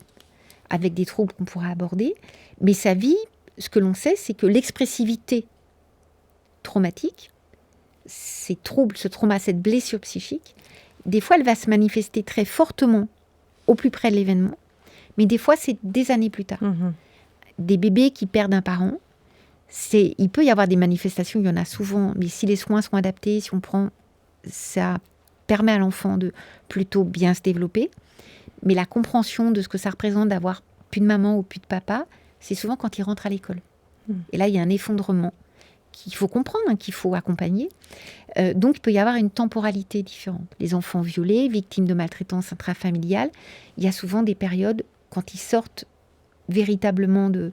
avec des troubles qu'on pourra aborder. Mais sa vie, ce que l'on sait, c'est que l'expressivité traumatique, ces troubles, ce trauma, cette blessure psychique, des fois, elle va se manifester très fortement au plus près de l'événement, mais des fois, c'est des années plus tard. Des bébés qui perdent un parent, il peut y avoir des manifestations, il y en a souvent, mais si les soins sont adaptés, si on prend, ça permet à l'enfant de plutôt bien se développer. Mais la compréhension de ce que ça représente d'avoir plus de maman ou plus de papa, c'est souvent quand il rentre à l'école. Et là, il y a un effondrement qu'il faut comprendre, qu'il faut accompagner. Donc, il peut y avoir une temporalité différente. Les enfants violés, victimes de maltraitance intrafamiliale, il y a souvent des périodes, quand ils sortent véritablement de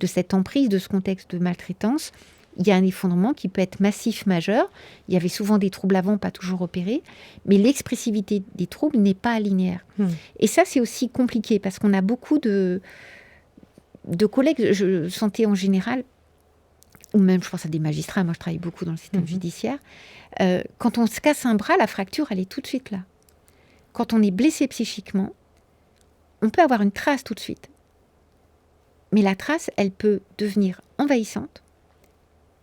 cette emprise, de ce contexte de maltraitance, il y a un effondrement qui peut être massif, majeur. Il y avait souvent des troubles avant, pas toujours opérés, mais l'expressivité des troubles n'est pas linéaire. Et ça, c'est aussi compliqué, parce qu'on a beaucoup de collègues, santé en général, ou même, je pense à des magistrats, moi je travaille beaucoup dans le système judiciaire, quand on se casse un bras, la fracture, elle est tout de suite là. Quand on est blessé psychiquement, on peut avoir une trace tout de suite. Mais la trace, elle peut devenir envahissante,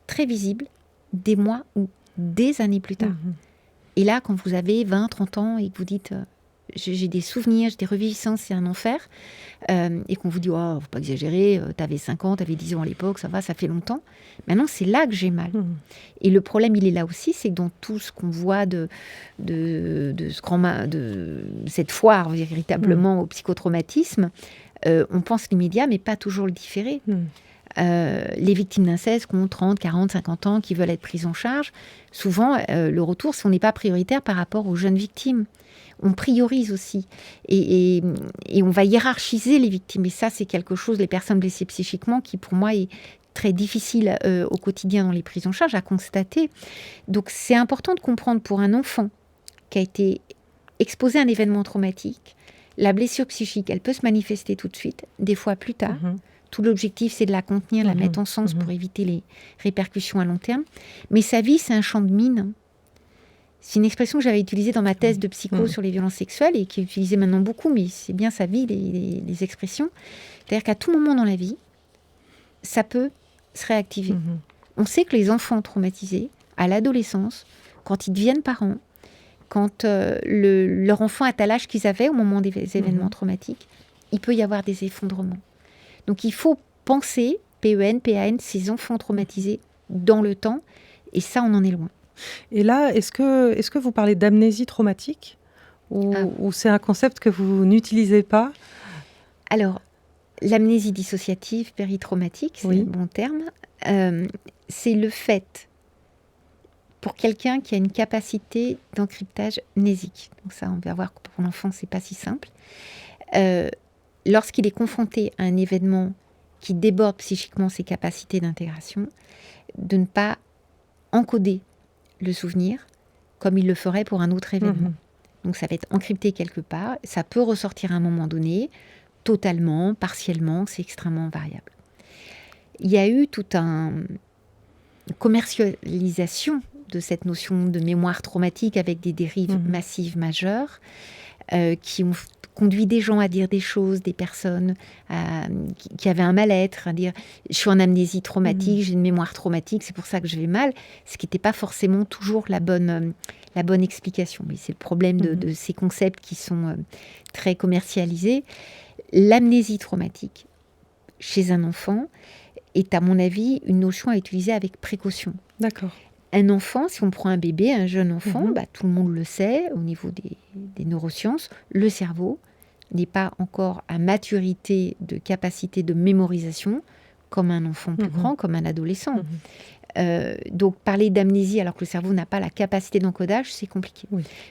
très visible, des mois ou des années plus tard. Et là, quand vous avez 20, 30 ans et que vous dites j'ai des souvenirs, j'ai des reviviscences, c'est un enfer, et qu'on vous dit faut pas exagérer, t'avais 5 ans, t'avais 10 ans à l'époque, ça va, ça fait longtemps. Maintenant, c'est là que j'ai mal. Et le problème, il est là aussi, c'est que dans tout ce qu'on voit de cette foire véritablement au psychotraumatisme, on pense l'immédiat, mais pas toujours le différé. Les victimes d'inceste qui ont 30, 40, 50 ans, qui veulent être prises en charge, souvent, le retour, si on n'est pas prioritaire par rapport aux jeunes victimes. On priorise aussi. Et on va hiérarchiser les victimes. Et ça, c'est quelque chose, les personnes blessées psychiquement, qui pour moi est très difficile au quotidien dans les prises en charge à constater. Donc, c'est important de comprendre pour un enfant qui a été exposé à un événement traumatique, la blessure psychique, elle peut se manifester tout de suite, des fois plus tard. Tout l'objectif, c'est de la contenir, la mettre en sens pour éviter les répercussions à long terme. Mais sa vie, c'est un champ de mine. C'est une expression que j'avais utilisée dans ma thèse de psycho sur les violences sexuelles et qui est utilisée maintenant beaucoup, mais c'est bien sa vie, les expressions. C'est-à-dire qu'à tout moment dans la vie, ça peut se réactiver. On sait que les enfants traumatisés, à l'adolescence, quand ils deviennent parents, quand leur enfant est à l'âge qu'ils avaient au moment des événements traumatiques, il peut y avoir des effondrements. Donc il faut penser, PEN, PAN, ces enfants traumatisés dans le temps, et ça, on en est loin. Et là, est-ce que vous parlez d'amnésie traumatique ou c'est un concept que vous n'utilisez pas? Alors, l'amnésie dissociative péritraumatique, c'est le bon terme, c'est le fait, pour quelqu'un qui a une capacité d'encryptage mnésique, donc ça, on va voir que pour l'enfant, c'est pas si simple, lorsqu'il est confronté à un événement qui déborde psychiquement ses capacités d'intégration, de ne pas encoder le souvenir comme il le ferait pour un autre événement. Donc ça va être encrypté quelque part, ça peut ressortir à un moment donné, totalement, partiellement, c'est extrêmement variable. Il y a eu toute une commercialisation de cette notion de mémoire traumatique avec des dérives massives majeures qui ont conduit des gens à dire des choses, des personnes qui avaient un mal-être, à dire « je suis en amnésie traumatique, j'ai une mémoire traumatique, c'est pour ça que je vais mal », ce qui n'était pas forcément toujours la bonne explication. Mais c'est le problème de ces concepts qui sont très commercialisés. L'amnésie traumatique chez un enfant est, à mon avis, une notion à utiliser avec précaution. D'accord. Un enfant, si on prend un bébé, un jeune enfant, tout le monde le sait, au niveau des neurosciences, le cerveau n'est pas encore à maturité de capacité de mémorisation comme un enfant plus grand, comme un adolescent. Donc parler d'amnésie alors que le cerveau n'a pas la capacité d'encodage, c'est compliqué.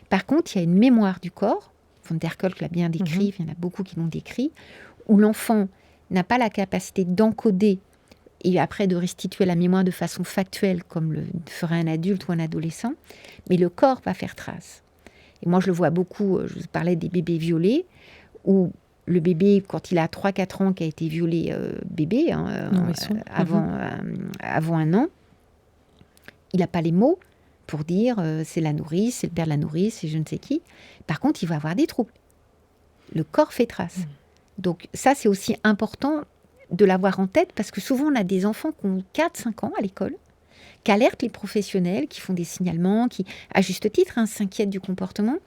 Par contre, il y a une mémoire du corps, von der Kolk l'a bien décrit, il y en a beaucoup qui l'ont décrit, où l'enfant n'a pas la capacité d'encoder et après de restituer la mémoire de façon factuelle, comme le ferait un adulte ou un adolescent, mais le corps va faire trace. Et moi, je le vois beaucoup, je vous parlais des bébés violés, où le bébé, quand il a 3-4 ans, qui a été violé bébé, avant 1 an, il n'a pas les mots pour dire c'est la nourrice, c'est le père de la nourrice, c'est je ne sais qui. Par contre, il va avoir des troubles. Le corps fait trace. Donc ça, c'est aussi important de l'avoir en tête, parce que souvent, on a des enfants qui ont 4-5 ans à l'école, qui alertent les professionnels, qui font des signalements, qui, à juste titre, s'inquiètent du comportement.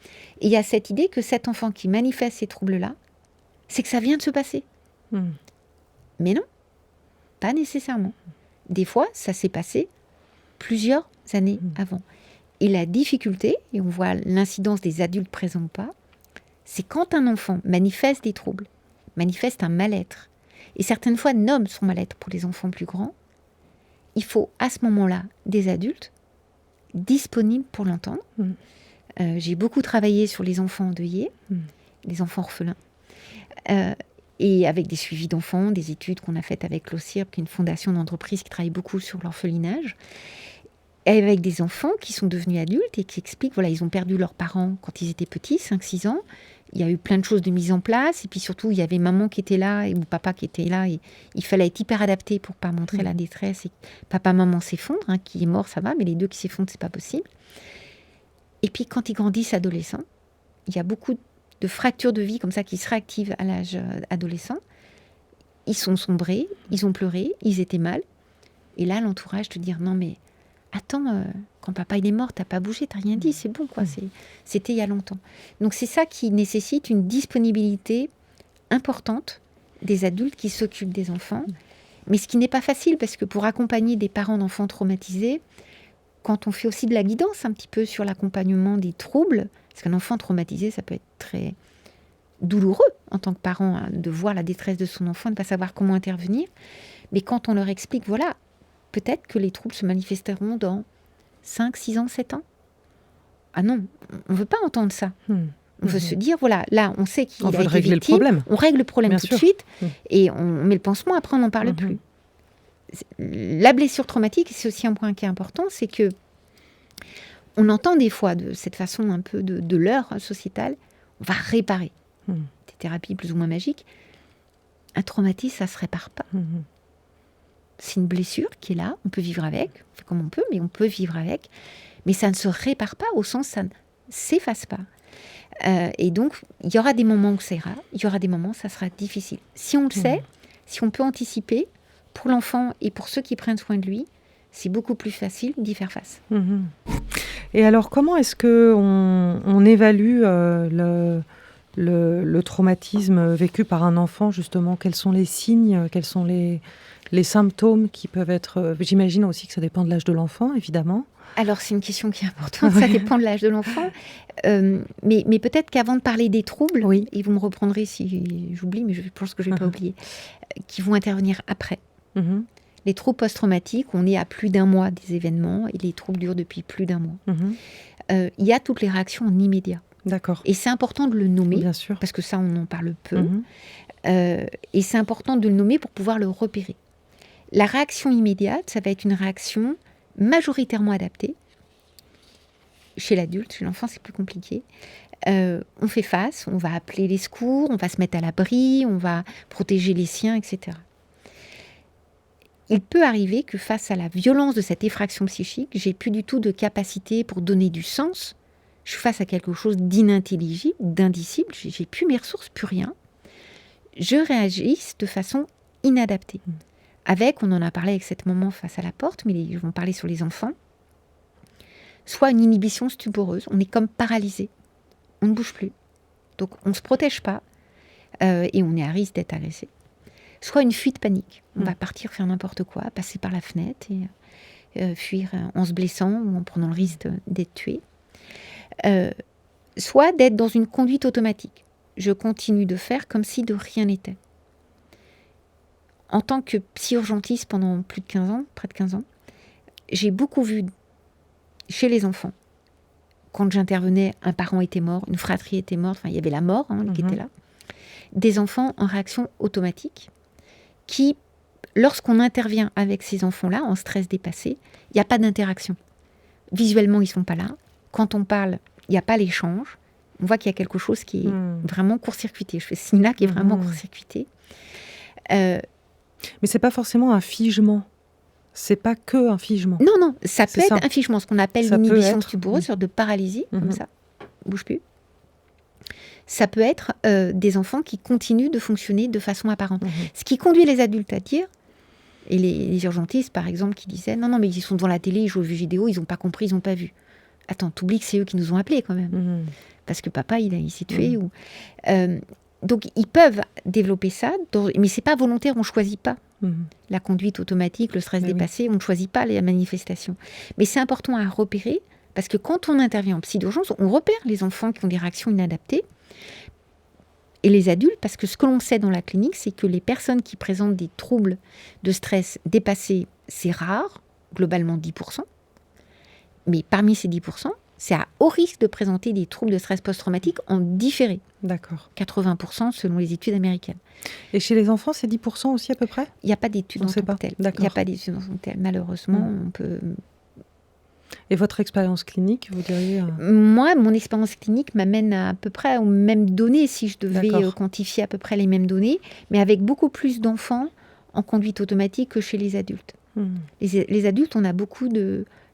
Et il y a cette idée que cet enfant qui manifeste ces troubles-là, c'est que ça vient de se passer. Mais non, pas nécessairement. Des fois, ça s'est passé plusieurs années avant. Et la difficulté, et on voit l'incidence des adultes présents ou pas, c'est quand un enfant manifeste des troubles, manifeste un mal-être, et certaines fois nomme son mal-être pour les enfants plus grands, il faut à ce moment-là des adultes disponibles pour l'entendre. J'ai beaucoup travaillé sur les enfants endeuillés, les enfants orphelins, et avec des suivis d'enfants, des études qu'on a faites avec l'OCIRP, qui est une fondation d'entreprise qui travaille beaucoup sur l'orphelinage, et avec des enfants qui sont devenus adultes et qui expliquent, voilà, ils ont perdu leurs parents quand ils étaient petits, 5-6 ans. Il y a eu plein de choses de mise en place, et puis surtout, il y avait maman qui était là, ou papa qui était là, et il fallait être hyper adapté pour pas montrer la détresse, et papa-maman s'effondrent, qui est mort, ça va, mais les deux qui s'effondrent, c'est pas possible. Et puis, quand ils grandissent adolescents, il y a beaucoup de fractures de vie comme ça qui se réactivent à l'âge adolescent. Ils sont sombrés, ils ont pleuré, ils étaient mal. Et là, l'entourage te dit, non mais, attends, quand papa il est mort, t'as pas bougé, t'as rien dit, c'est bon quoi, c'était il y a longtemps. Donc c'est ça qui nécessite une disponibilité importante des adultes qui s'occupent des enfants, mais ce qui n'est pas facile, parce que pour accompagner des parents d'enfants traumatisés, quand on fait aussi de la guidance un petit peu sur l'accompagnement des troubles, parce qu'un enfant traumatisé, ça peut être très douloureux en tant que parent, de voir la détresse de son enfant, de ne pas savoir comment intervenir, mais quand on leur explique, voilà, peut-être que les troubles se manifesteront dans 5, 6 ans, 7 ans. Ah non, on ne veut pas entendre ça. On veut se dire, voilà, là, on sait qu'il a été victime. On règle le problème tout de suite et on met le pansement, après on n'en parle plus. La blessure traumatique, c'est aussi un point qui est important, c'est que on entend des fois, de cette façon un peu de leurre sociétale, on va réparer. Des thérapies plus ou moins magiques. Un traumatisme, ça ne se répare pas. C'est une blessure qui est là, on peut vivre avec, on fait comme on peut, mais on peut vivre avec. Mais ça ne se répare pas, au sens ça ne s'efface pas. Et donc, il y aura des moments où ça ira, il y aura des moments où ça sera difficile. Si on le sait, si on peut anticiper, pour l'enfant et pour ceux qui prennent soin de lui, c'est beaucoup plus facile d'y faire face. Et alors, comment est-ce qu'on évalue le traumatisme vécu par un enfant, justement? Quels sont les signes, quels sont les symptômes qui peuvent être... J'imagine aussi que ça dépend de l'âge de l'enfant, évidemment. Alors, c'est une question qui est importante, ça dépend de l'âge de l'enfant. Mais peut-être qu'avant de parler des troubles, et vous me reprendrez si j'oublie, mais je pense que je ne vais pas oublier, qui vont intervenir après. Les troubles post-traumatiques, on est à plus d'1 mois des événements, et les troubles durent depuis plus d'1 mois. Il y a toutes les réactions en immédiat. D'accord. Et c'est important de le nommer, bien sûr, parce que ça, on en parle peu. Et c'est important de le nommer pour pouvoir le repérer. La réaction immédiate, ça va être une réaction majoritairement adaptée. Chez l'adulte, chez l'enfant, c'est plus compliqué. On fait face, on va appeler les secours, on va se mettre à l'abri, on va protéger les siens, etc. Il peut arriver que face à la violence de cette effraction psychique, j'ai plus du tout de capacité pour donner du sens. Je suis face à quelque chose d'inintelligible, d'indicible, j'ai plus mes ressources, plus rien. Je réagis de façon inadaptée. Avec, on en a parlé avec cette maman face à la porte, mais je vais en parler sur les enfants, soit une inhibition stuporeuse, on est comme paralysé, on ne bouge plus. Donc on ne se protège pas et on est à risque d'être agressé. Soit une fuite panique, on va partir faire n'importe quoi, passer par la fenêtre et fuir en se blessant ou en prenant le risque d'être tué. Soit d'être dans une conduite automatique. Je continue de faire comme si de rien n'était. En tant que psy-urgentiste pendant plus de 15 ans, près de 15 ans, j'ai beaucoup vu chez les enfants, quand j'intervenais, un parent était mort, une fratrie était morte, enfin il y avait la mort qui était là, des enfants en réaction automatique qui lorsqu'on intervient avec ces enfants-là en stress dépassé, il n'y a pas d'interaction. Visuellement, ils ne sont pas là. Quand on parle, il n'y a pas l'échange. On voit qu'il y a quelque chose qui est vraiment court-circuité. Je fais ce signe-là qui est vraiment court-circuité. Mais ce n'est pas forcément un figement. C'est pas que un figement. Non, ça peut être un figement, ce qu'on appelle l'inhibition tubereuse, sorte de paralysie, comme ça, bouge plus. Ça peut être des enfants qui continuent de fonctionner de façon apparente. Ce qui conduit les adultes à dire, et les urgentistes par exemple, qui disaient non, mais ils sont devant la télé, ils jouent aux jeux vidéo, ils n'ont pas compris, ils n'ont pas vu. Attends, t'oublies que c'est eux qui nous ont appelés quand même. Parce que papa, il s'est tué. Donc ils peuvent développer ça, mais c'est pas volontaire, on ne choisit pas. La conduite automatique, le stress dépassé, on ne choisit pas les manifestations. Mais c'est important à repérer, parce que quand on intervient en psy d'urgence, on repère les enfants qui ont des réactions inadaptées, et les adultes, parce que ce que l'on sait dans la clinique, c'est que les personnes qui présentent des troubles de stress dépassés, c'est rare, globalement 10%, mais parmi ces 10%, c'est à haut risque de présenter des troubles de stress post-traumatique en différé. D'accord. 80% selon les études américaines. Et chez les enfants, c'est 10% aussi à peu près ? Il n'y a pas d'études en tant que telles. Il n'y a pas d'études en tant que telles. Malheureusement, on peut... Et votre expérience clinique, vous diriez Moi, mon expérience clinique m'amène à peu près aux mêmes données, si je devais quantifier à peu près les mêmes données, mais avec beaucoup plus d'enfants en conduite automatique que chez les adultes. Les adultes, on a beaucoup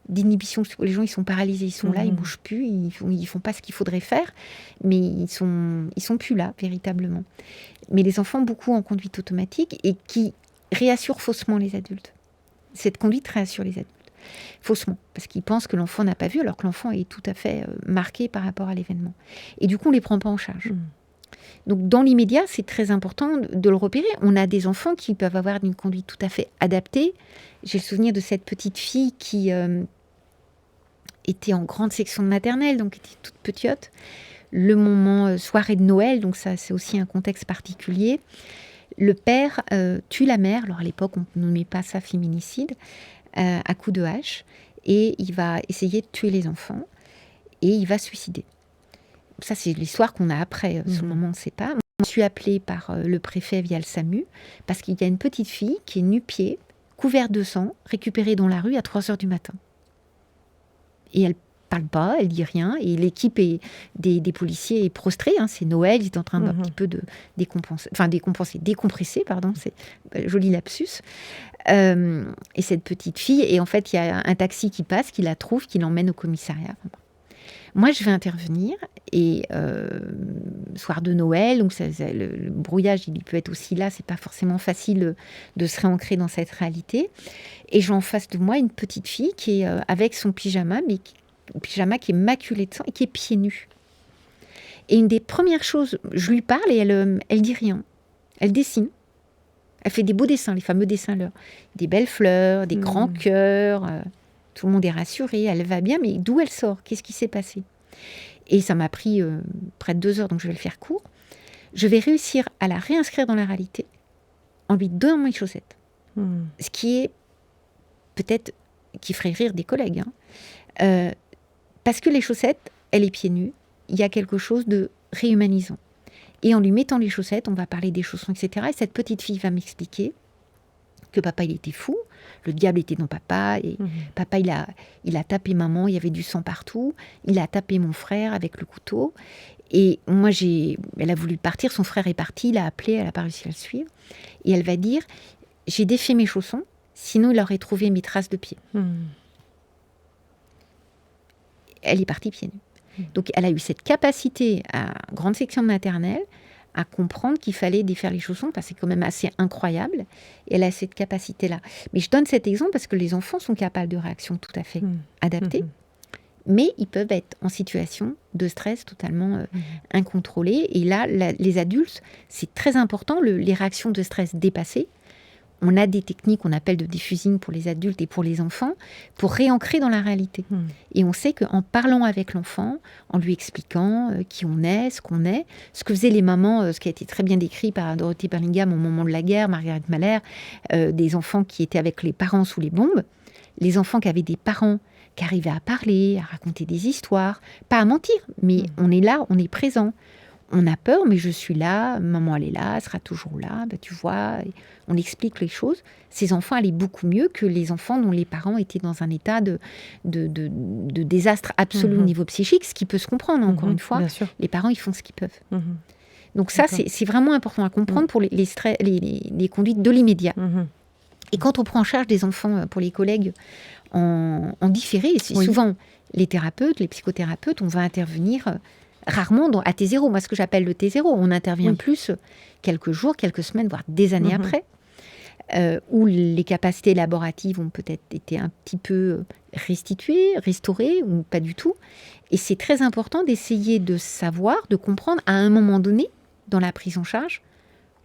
d'inhibition. Les gens, ils sont paralysés, ils sont là, ils bougent plus, ils font pas ce qu'il faudrait faire, mais ils sont plus là véritablement. Mais les enfants, beaucoup en conduite automatique et qui réassurent faussement les adultes. Cette conduite réassure les adultes faussement, parce qu'ils pensent que l'enfant n'a pas vu, alors que l'enfant est tout à fait marqué par rapport à l'événement. Et du coup, on les prend pas en charge. Donc, dans l'immédiat, c'est très important de le repérer. On a des enfants qui peuvent avoir une conduite tout à fait adaptée. J'ai le souvenir de cette petite fille qui était en grande section de maternelle, donc était toute petite. Le moment soirée de Noël, donc ça, c'est aussi un contexte particulier. Le père tue la mère. Alors, à l'époque, on ne nommait pas ça féminicide, à coups de hache. Et il va essayer de tuer les enfants. Et il va se suicider. Ça, c'est l'histoire qu'on a après. Sur le moment, on ne sait pas. Je suis appelée par le préfet via le SAMU parce qu'il y a une petite fille qui est nu-pied, couverte de sang, récupérée dans la rue à 3h du matin. Et elle parle pas, elle dit rien. Et l'équipe des policiers est prostrée. C'est Noël, ils est en train d'un petit peu de décompresser, pardon, c'est joli lapsus. Et cette petite fille, et en fait, il y a un taxi qui passe, qui la trouve, qui l'emmène au commissariat. Moi, je vais intervenir et soir de Noël, donc le brouillage, il peut être aussi là, c'est pas forcément facile de se réancrer dans cette réalité. Et j'ai en face de moi une petite fille qui est avec son pyjama, mais pyjama qui est maculé de sang et qui est pieds nus. Et une des premières choses, je lui parle et elle dit rien. Elle dessine. Elle fait des beaux dessins, les fameux dessins là. Des belles fleurs, des grands cœurs. Tout le monde est rassuré, elle va bien, mais d'où elle sort ? Qu'est-ce qui s'est passé ? Et ça m'a pris près de 2 heures, donc je vais le faire court. Je vais réussir à la réinscrire dans la réalité en lui donnant mes chaussettes. Ce qui est peut-être qui ferait rire des collègues. Parce que les chaussettes, elle est pieds nus, il y a quelque chose de réhumanisant. Et en lui mettant les chaussettes, on va parler des chaussons, etc. Et cette petite fille va m'expliquer que papa, il était fou. Le diable était dans papa. Et papa, il a tapé maman. Il y avait du sang partout. Il a tapé mon frère avec le couteau. Et moi, elle a voulu partir. Son frère est parti. Il a appelé. Elle n'a pas réussi à le suivre. Et elle va dire, j'ai défait mes chaussons. Sinon, il aurait trouvé mes traces de pieds. Elle est partie pieds nus. Donc, elle a eu cette capacité à grande section de maternelle à comprendre qu'il fallait défaire les chaussons, parce que c'est quand même assez incroyable. Et elle a cette capacité-là. Mais je donne cet exemple parce que les enfants sont capables de réactions tout à fait adaptées, mais ils peuvent être en situation de stress totalement incontrôlée. Et là, les adultes, c'est très important, les réactions de stress dépassées. On a des techniques qu'on appelle de diffusing pour les adultes et pour les enfants, pour réancrer dans la réalité. Et on sait qu'en parlant avec l'enfant, en lui expliquant qui on est, ce qu'on est, ce que faisaient les mamans, ce qui a été très bien décrit par Dorothée Bellingham au moment de la guerre, Margaret Mahler, des enfants qui étaient avec les parents sous les bombes, les enfants qui avaient des parents qui arrivaient à parler, à raconter des histoires, pas à mentir, mais on est là, on est présent. on a peur, mais je suis là, maman elle est là, elle sera toujours là, tu vois, et on explique les choses. Ces enfants allaient beaucoup mieux que les enfants dont les parents étaient dans un état de désastre absolu au niveau psychique, ce qui peut se comprendre, encore une fois. Les parents, ils font ce qu'ils peuvent. Donc ça, c'est vraiment important à comprendre pour les conduites de l'immédiat. Et quand on prend en charge des enfants pour les collègues en différé, c'est souvent les thérapeutes, les psychothérapeutes, on va intervenir rarement à T0. Moi, ce que j'appelle le T0, on intervient plus quelques jours, quelques semaines, voire des années après, où les capacités élaboratives ont peut-être été un petit peu restituées, restaurées, ou pas du tout. Et c'est très important d'essayer de savoir, de comprendre à un moment donné, dans la prise en charge,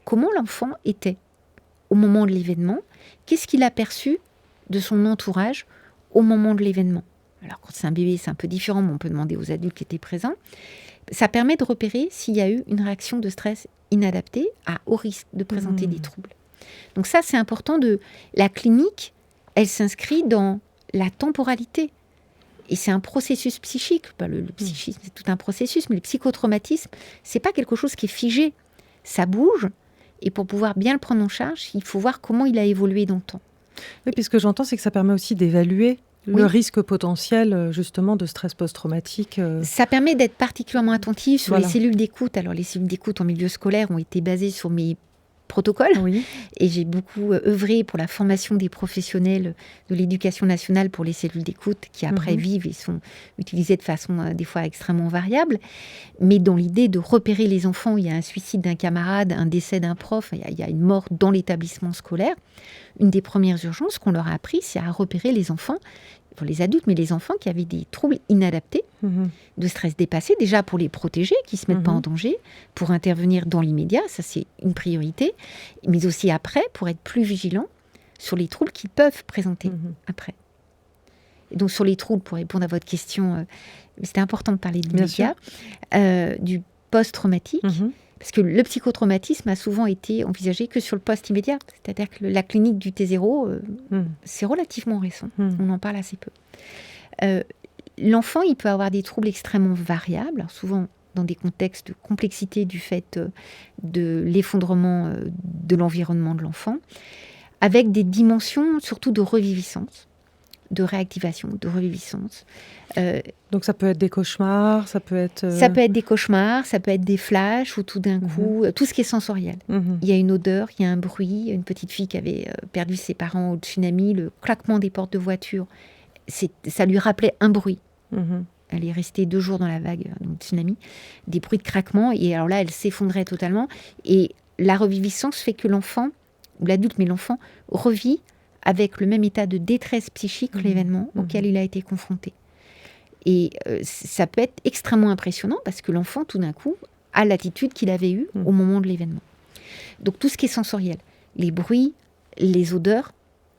comment l'enfant était au moment de l'événement, qu'est-ce qu'il a perçu de son entourage au moment de l'événement. Alors, quand c'est un bébé, c'est un peu différent, mais on peut demander aux adultes qui étaient présents. Ça permet de repérer s'il y a eu une réaction de stress inadaptée au risque de présenter des troubles. Donc ça, c'est important. La clinique, elle s'inscrit dans la temporalité. Et c'est un processus psychique. Le psychisme, c'est tout un processus, mais le psychotraumatisme, c'est pas quelque chose qui est figé. Ça bouge. Et pour pouvoir bien le prendre en charge, il faut voir comment il a évolué dans le temps. Oui, puis ce que j'entends, c'est que ça permet aussi d'évaluer le risque potentiel, justement, de stress post-traumatique. Ça permet d'être particulièrement attentif sur les cellules d'écoute. Alors, les cellules d'écoute en milieu scolaire ont été basées sur mes protocoles. Et j'ai beaucoup œuvré pour la formation des professionnels de l'éducation nationale pour les cellules d'écoute qui, après, vivent et sont utilisées de façon, des fois, extrêmement variable. Mais dans l'idée de repérer les enfants, il y a un suicide d'un camarade, un décès d'un prof, il y a une mort dans l'établissement scolaire. Une des premières urgences qu'on leur a appris, c'est à repérer les enfants, pour les adultes, mais les enfants qui avaient des troubles inadaptés, de stress dépassé, déjà pour les protéger, qui ne se mettent pas en danger, pour intervenir dans l'immédiat, ça c'est une priorité, mais aussi après, pour être plus vigilant sur les troubles qu'ils peuvent présenter après. Et donc sur les troubles, pour répondre à votre question, c'était important de parler de l'immédiat, du post-traumatique, parce que le psychotraumatisme a souvent été envisagé que sur le post-immédiat. C'est-à-dire que la clinique du T0, c'est relativement récent. On en parle assez peu. L'enfant, il peut avoir des troubles extrêmement variables, alors souvent dans des contextes de complexité du fait de l'effondrement de l'environnement de l'enfant, avec des dimensions surtout de reviviscence, de réactivation, de reviviscence. Donc ça peut être des cauchemars, ça peut être... Ça peut être des cauchemars, ça peut être des flashs où tout d'un coup, tout ce qui est sensoriel. Il y a une odeur, il y a un bruit, une petite fille qui avait perdu ses parents au tsunami, le claquement des portes de voiture, ça lui rappelait un bruit. Elle est restée 2 jours dans la vague, dans le tsunami, des bruits de craquement, et alors là, elle s'effondrait totalement. Et la reviviscence fait que l'enfant, ou l'adulte, mais l'enfant, revit avec le même état de détresse psychique l'événement auquel il a été confronté. Et ça peut être extrêmement impressionnant parce que l'enfant, tout d'un coup, a l'attitude qu'il avait eue au moment de l'événement. Donc tout ce qui est sensoriel, les bruits, les odeurs,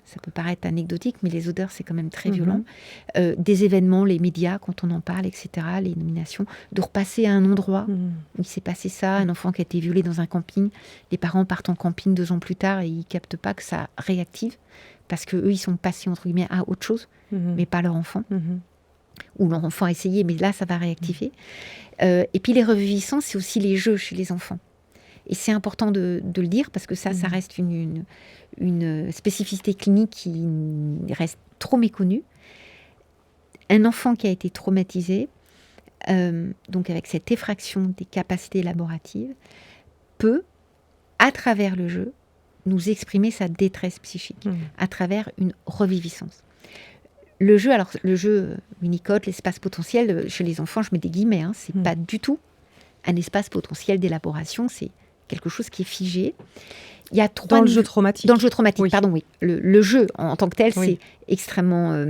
ça peut paraître anecdotique, mais les odeurs, c'est quand même très violent. Des événements, les médias, quand on en parle, etc., les nominations, de repasser à un endroit où il s'est passé ça, un enfant qui a été violé dans un camping, les parents partent en camping 2 ans plus tard et ils ne captent pas que ça réactive, parce qu'eux, ils sont passés, entre guillemets, à autre chose, mais pas leur enfant. Ou leur enfant a essayé, mais là, ça va réactiver. Et puis, les reviviscences, c'est aussi les jeux chez les enfants. Et c'est important de le dire, parce que ça reste une spécificité clinique qui reste trop méconnue. Un enfant qui a été traumatisé, donc avec cette effraction des capacités élaboratives, peut, à travers le jeu, nous exprimer sa détresse psychique, à travers une reviviscence. Le jeu Winnicott, l'espace potentiel, chez les enfants, je mets des guillemets, c'est pas du tout un espace potentiel d'élaboration, c'est quelque chose qui est figé. Il y a 3 dans le jeu traumatique. Dans le jeu traumatique, pardon, oui. Le jeu en tant que tel, c'est extrêmement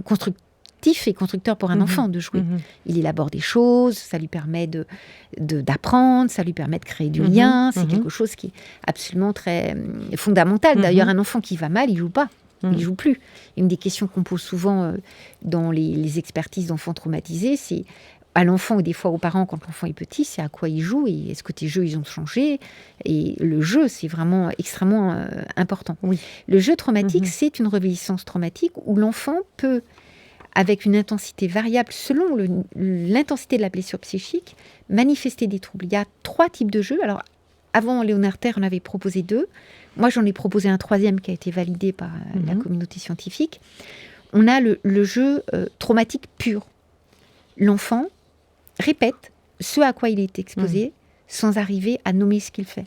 constructif et constructeur pour un enfant de jouer. Il élabore des choses, ça lui permet d'apprendre, ça lui permet de créer du lien. C'est quelque chose qui est absolument très fondamental. D'ailleurs, un enfant qui va mal, il joue pas. Il ne joue plus. Une des questions qu'on pose souvent dans les expertises d'enfants traumatisés, c'est à l'enfant ou des fois aux parents quand l'enfant est petit, c'est à quoi il joue et est-ce que tes jeux ils ont changé. Et le jeu, c'est vraiment extrêmement important. Le jeu traumatique, c'est une reviviscence traumatique où l'enfant peut avec une intensité variable selon l'intensité de la blessure psychique, manifester des troubles. Il y a 3 types de jeux. Alors, avant Léonard Ter, on avait proposé 2. Moi, j'en ai proposé un 3e qui a été validé par la communauté scientifique. On a le jeu traumatique pur. L'enfant répète ce à quoi il est exposé sans arriver à nommer ce qu'il fait.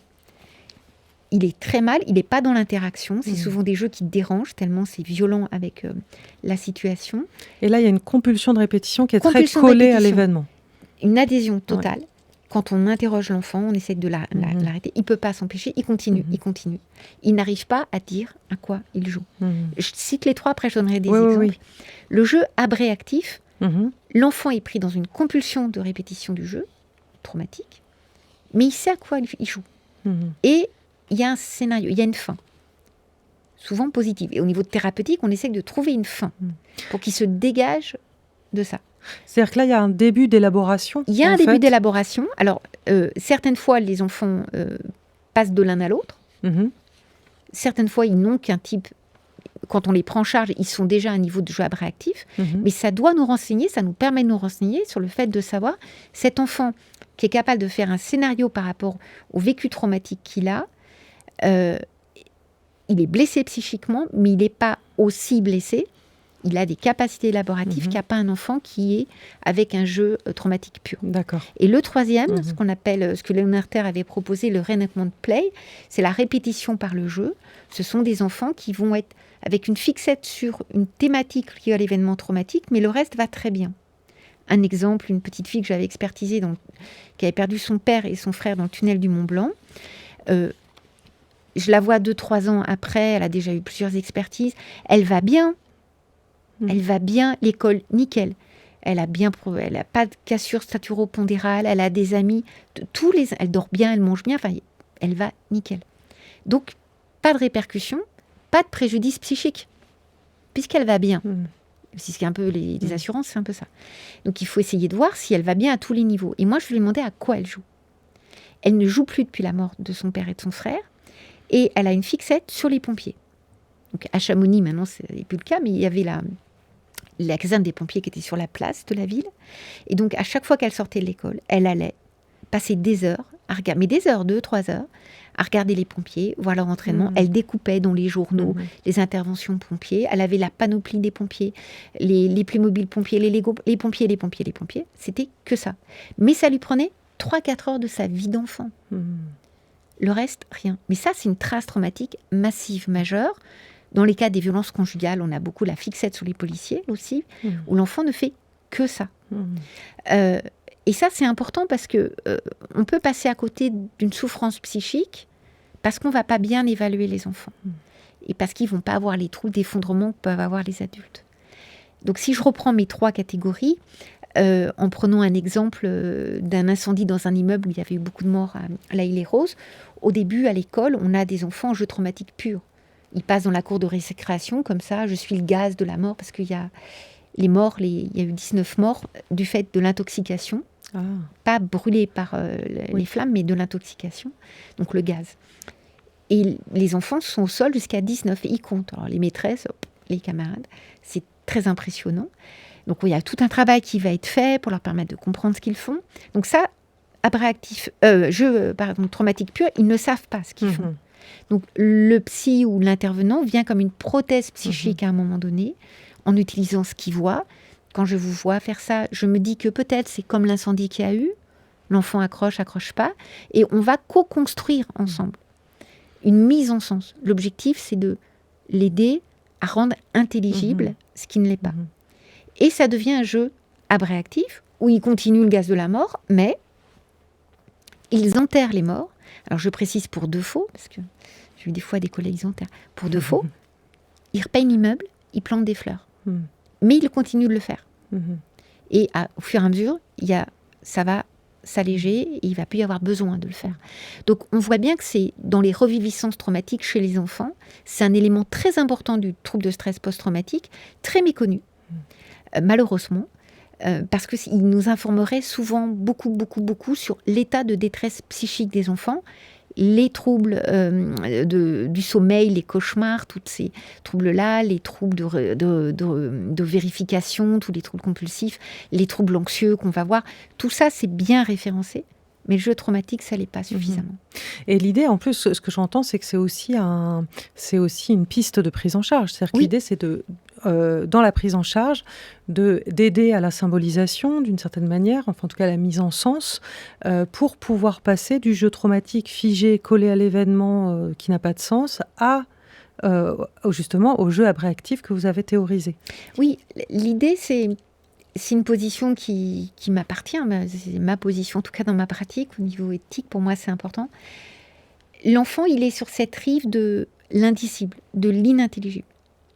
Il est très mal, il n'est pas dans l'interaction. C'est souvent des jeux qui dérangent, tellement c'est violent avec la situation. Et là, il y a une compulsion de répétition qui est très collée à l'événement. Une adhésion totale. Ouais. Quand on interroge l'enfant, on essaie de l'arrêter. Il ne peut pas s'empêcher, il continue, il continue. Il n'arrive pas à dire à quoi il joue. Je cite les 3, après je donnerai des exemples. Oui. Le jeu abréactif, l'enfant est pris dans une compulsion de répétition du jeu, traumatique, mais il sait à quoi il joue. Et il y a un scénario, il y a une fin, souvent positive. Et au niveau thérapeutique, on essaie de trouver une fin pour qu'il se dégage de ça. C'est-à-dire que là, il y a un début d'élaboration. Il y a un début d'élaboration. Alors, certaines fois, les enfants passent de l'un à l'autre. Certaines fois, ils n'ont qu'un type. Quand on les prend en charge, ils sont déjà à un niveau de jeu abréactif. Mais ça doit nous renseigner, ça nous permet de nous renseigner sur le fait de savoir cet enfant qui est capable de faire un scénario par rapport au vécu traumatique qu'il a. Il est blessé psychiquement, mais il n'est pas aussi blessé. Il a des capacités élaboratives qu'il n'y a pas un enfant qui est avec un jeu traumatique pur. D'accord. Et le 3e, ce qu'on appelle, ce que Léonard Ter avait proposé, le reenactment play, c'est la répétition par le jeu. Ce sont des enfants qui vont être avec une fixette sur une thématique liée à l'événement traumatique, mais le reste va très bien. Un exemple, une petite fille que j'avais expertisée, qui avait perdu son père et son frère dans le tunnel du Mont Blanc. Je la vois 2-3 ans après, elle a déjà eu plusieurs expertises. Elle va bien. Elle va bien, l'école, nickel. Elle n'a pas de cassure staturo-pondérale, elle a des amis, elle dort bien, elle mange bien, enfin, elle va nickel. Donc, pas de répercussions, pas de préjudice psychique, puisqu'elle va bien. C'est ce qui est un peu les assurances, c'est un peu ça. Donc, il faut essayer de voir si elle va bien à tous les niveaux. Et moi, je lui ai demandé à quoi elle joue. Elle ne joue plus depuis la mort de son père et de son frère, et elle a une fixette sur les pompiers. Donc, à Chamonix, maintenant, ce n'est plus le cas, mais il y avait la caserne des pompiers qui était sur la place de la ville. Et donc, à chaque fois qu'elle sortait de l'école, elle allait passer des heures, mais des heures, 2-3 heures, à regarder les pompiers, voir leur entraînement. Elle découpait dans les journaux les interventions pompiers. Elle avait la panoplie des pompiers, les Playmobil pompiers, les Lego, les pompiers. C'était que ça. Mais ça lui prenait 3-4 heures de sa vie d'enfant. Le reste, rien. Mais ça, c'est une trace traumatique massive, majeure. Dans les cas des violences conjugales, on a beaucoup la fixette sur les policiers aussi, où l'enfant ne fait que ça. Et ça, c'est important parce que on peut passer à côté d'une souffrance psychique parce qu'on ne va pas bien évaluer les enfants. Et parce qu'ils ne vont pas avoir les troubles d'effondrement que peuvent avoir les adultes. Donc, si je reprends mes 3 catégories, en prenant un exemple d'un incendie dans un immeuble où il y avait eu beaucoup de morts à La Île-et-Rose, au début, à l'école, on a des enfants en jeu traumatique pur. Ils passent dans la cour de récréation, comme ça, je suis le gaz de la mort, parce qu'il y a les morts, il y a eu 19 morts du fait de l'intoxication. Pas brûlés par les flammes, mais de l'intoxication, donc le gaz. Et les enfants sont au sol jusqu'à 19, et ils comptent. Alors les maîtresses, les camarades, c'est très impressionnant. Donc il y a tout un travail qui va être fait pour leur permettre de comprendre ce qu'ils font. Donc ça, traumatique pur, ils ne savent pas ce qu'ils font. Donc, le psy ou l'intervenant vient comme une prothèse psychique à un moment donné, en utilisant ce qu'il voit. Quand je vous vois faire ça, je me dis que peut-être c'est comme l'incendie qu'il y a eu. L'enfant accroche pas. Et on va co-construire ensemble une mise en sens. L'objectif, c'est de l'aider à rendre intelligible ce qui ne l'est pas. Et ça devient un jeu abréactif, où ils continuent le gaz de la mort, mais ils enterrent les morts. Alors, je précise pour de faux, parce que j'ai eu des fois des collègues, ils enterrent. Pour de faux, ils repeignent l'immeuble, ils plantent des fleurs. Mais ils continuent de le faire. Et au fur et à mesure, ça va s'alléger et il ne va plus y avoir besoin de le faire. Donc, on voit bien que c'est dans les reviviscences traumatiques chez les enfants, c'est un élément très important du trouble de stress post-traumatique, très méconnu, malheureusement, parce qu'il nous informerait souvent beaucoup sur l'état de détresse psychique des enfants les troubles du sommeil, les cauchemars, tous ces troubles-là, les troubles de vérification, tous les troubles compulsifs, les troubles anxieux qu'on va voir, tout ça, c'est bien référencé. Mais le jeu traumatique, ça ne l'est pas suffisamment. Et l'idée, en plus, ce que j'entends, c'est que c'est aussi une piste de prise en charge. C'est-à-dire que l'idée, c'est dans la prise en charge, d'aider à la symbolisation, d'une certaine manière, enfin en tout cas à la mise en sens, pour pouvoir passer du jeu traumatique figé, collé à l'événement qui n'a pas de sens, justement au jeu abréactif que vous avez théorisé. Oui, l'idée, c'est une position qui m'appartient, c'est ma position, en tout cas dans ma pratique, au niveau éthique, pour moi c'est important. L'enfant, il est sur cette rive de l'indicible, de l'inintelligible.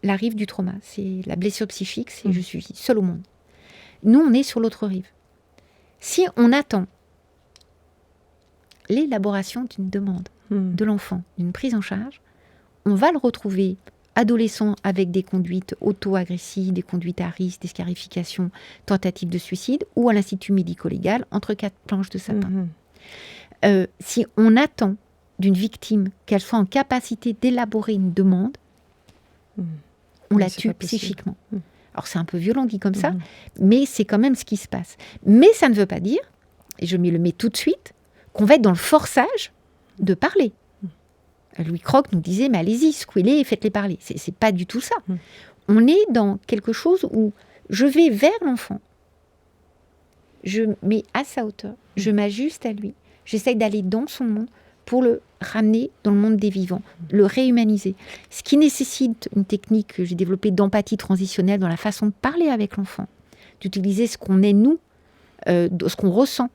La rive du trauma, c'est la blessure psychique, c'est je suis seul au monde. Nous, on est sur l'autre rive. Si on attend l'élaboration d'une demande de l'enfant, d'une prise en charge, on va le retrouver adolescent avec des conduites auto-agressives, des conduites à risque, des scarifications, tentatives de suicide, ou à l'institut médico-légal, entre 4 planches de sapin. Si on attend d'une victime qu'elle soit en capacité d'élaborer une demande, on la tue psychiquement. Alors c'est un peu violent dit comme ça, mais c'est quand même ce qui se passe. Mais ça ne veut pas dire, et je me le mets tout de suite, qu'on va être dans le forçage de parler. Louis Croc nous disait, mais allez-y, secouez-les et faites-les parler. C'est pas du tout ça. On est dans quelque chose où je vais vers l'enfant, je mets à sa hauteur, je m'ajuste à lui, j'essaye d'aller dans son monde pour le ramener dans le monde des vivants, le réhumaniser. Ce qui nécessite une technique que j'ai développée d'empathie transitionnelle dans la façon de parler avec l'enfant, d'utiliser ce qu'on est nous, ce qu'on ressent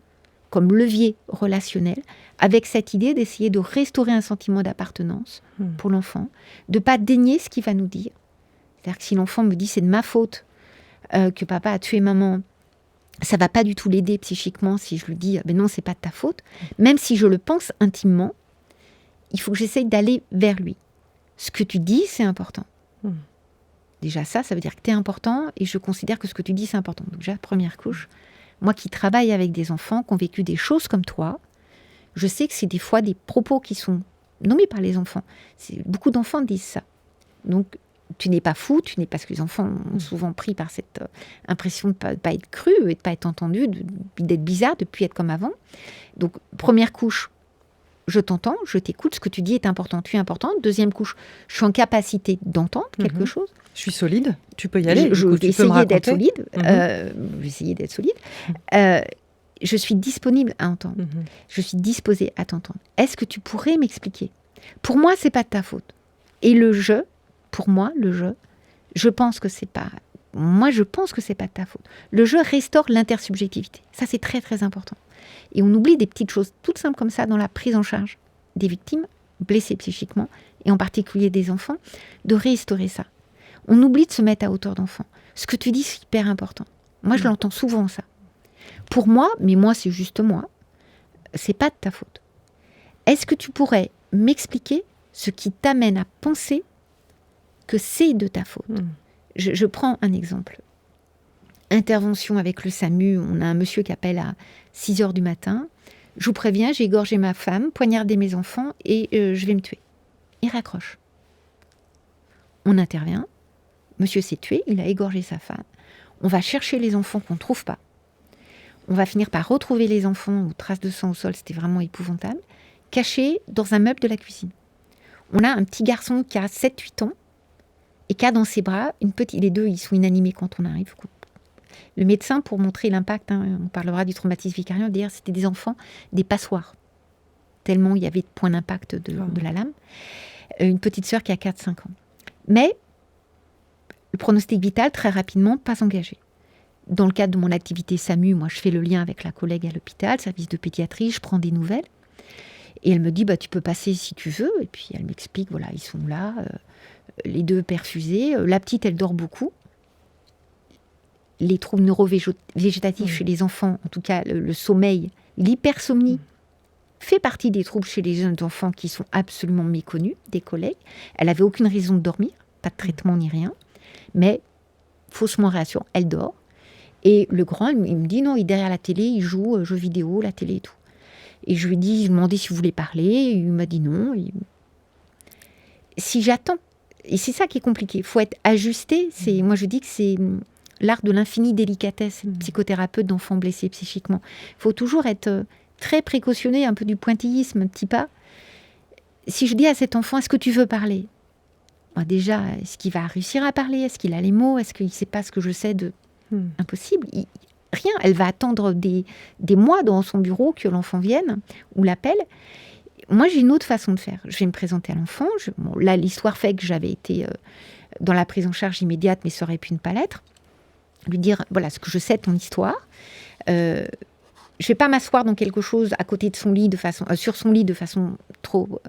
comme levier relationnel, avec cette idée d'essayer de restaurer un sentiment d'appartenance pour l'enfant, de ne pas dénier ce qu'il va nous dire. C'est-à-dire que si l'enfant me dit c'est de ma faute que papa a tué maman, ça ne va pas du tout l'aider psychiquement si je lui dis ben non, c'est pas de ta faute. Même si je le pense intimement, il faut que j'essaye d'aller vers lui. Ce que tu dis, c'est important. Déjà ça veut dire que tu es important et je considère que ce que tu dis, c'est important. Donc déjà, première couche. Moi qui travaille avec des enfants qui ont vécu des choses comme toi, je sais que c'est des fois des propos qui sont nommés par les enfants. Beaucoup d'enfants disent ça. Donc, tu n'es pas fou, tu n'es pas... Parce que les enfants ont souvent pris par cette impression de ne pas être cru, et de ne pas être entendu, d'être bizarre, de ne plus être comme avant. Donc, première couche, je t'entends, je t'écoute, ce que tu dis est important, tu es important. Deuxième couche, je suis en capacité d'entendre quelque chose. Je suis solide, tu peux y aller. Je vais essayer d'être solide. Je suis disponible à entendre. Je suis disposée à t'entendre. Est-ce que tu pourrais m'expliquer ? Pour moi, c'est pas de ta faute. Et le jeu, pour moi, je pense que c'est pas... Moi, je pense que c'est pas de ta faute. Le jeu restaure l'intersubjectivité. Ça, c'est très, très important. Et on oublie des petites choses toutes simples comme ça dans la prise en charge des victimes blessées psychiquement, et en particulier des enfants, de restaurer ça. On oublie de se mettre à hauteur d'enfant. Ce que tu dis, c'est hyper important. Moi, je l'entends souvent, ça. Pour moi, mais moi, c'est juste moi, c'est pas de ta faute. Est-ce que tu pourrais m'expliquer ce qui t'amène à penser que c'est de ta faute ? Je prends un exemple. Intervention avec le SAMU, on a un monsieur qui appelle à 6h du matin. Je vous préviens, j'ai égorgé ma femme, poignardé mes enfants et je vais me tuer. Il raccroche. On intervient. Monsieur s'est tué, il a égorgé sa femme. On va chercher les enfants qu'on ne trouve pas. On va finir par retrouver les enfants aux traces de sang au sol, c'était vraiment épouvantable, cachés dans un meuble de la cuisine. On a un petit garçon qui a 7-8 ans et qui a dans ses bras une petite... Les deux, ils sont inanimés quand on arrive. Le médecin, pour montrer l'impact, on parlera du traumatisme vicariant, d'ailleurs, c'était des enfants, des passoires, tellement il y avait de points d'impact de la lame. Une petite sœur qui a 4-5 ans. Mais le pronostic vital, très rapidement, pas engagé. Dans le cadre de mon activité SAMU, moi, je fais le lien avec la collègue à l'hôpital, service de pédiatrie, je prends des nouvelles. Et elle me dit, tu peux passer si tu veux. Et puis, elle m'explique, voilà, ils sont là, les deux perfusés. La petite, elle dort beaucoup. Les troubles neurovégétatifs chez les enfants, en tout cas le sommeil, l'hypersomnie, fait partie des troubles chez les jeunes enfants qui sont absolument méconnus, des collègues. Elle n'avait aucune raison de dormir, pas de traitement ni rien. Mais, faussement rassurant, elle dort. Et le grand, il me dit, non, il est derrière la télé, il joue aux jeux vidéo, la télé et tout. Et je lui ai demandé si vous voulez parler. Et il m'a dit non. Si j'attends, et c'est ça qui est compliqué, il faut être ajusté. Moi, je dis que c'est l'art de l'infinie délicatesse, psychothérapeute d'enfants blessés psychiquement. Il faut toujours être très précautionné, un peu du pointillisme, petit pas. Si je dis à cet enfant, est-ce que tu veux parler ? Déjà, est-ce qu'il va réussir à parler ? Est-ce qu'il a les mots ? Est-ce qu'il ne sait pas ce que je sais de impossible ? Rien. Elle va attendre des mois dans son bureau que l'enfant vienne ou l'appelle. Moi, j'ai une autre façon de faire. Je vais me présenter à l'enfant. Là, l'histoire fait que j'avais été dans la prise en charge immédiate, mais ça aurait pu ne pas l'être. Lui dire, voilà ce que je sais de ton histoire. Je ne vais pas m'asseoir dans quelque chose à côté de son lit, sur son lit de façon trop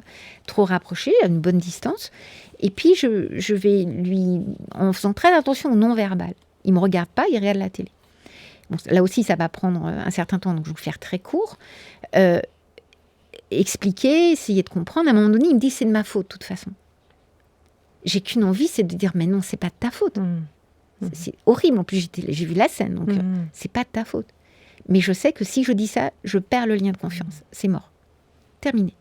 rapprochée, à une bonne distance. Et puis, je vais lui, en faisant très attention au non-verbal. Il ne me regarde pas, il regarde la télé. Bon, là aussi, ça va prendre un certain temps, donc je vais faire très court. Expliquer, essayer de comprendre. À un moment donné, il me dit, c'est de ma faute, de toute façon. J'ai qu'une envie, c'est de dire, mais non, c'est pas de ta faute. C'est horrible. En plus, j'ai vu la scène, donc c'est pas de ta faute. Mais je sais que si je dis ça, je perds le lien de confiance. C'est mort. Terminé.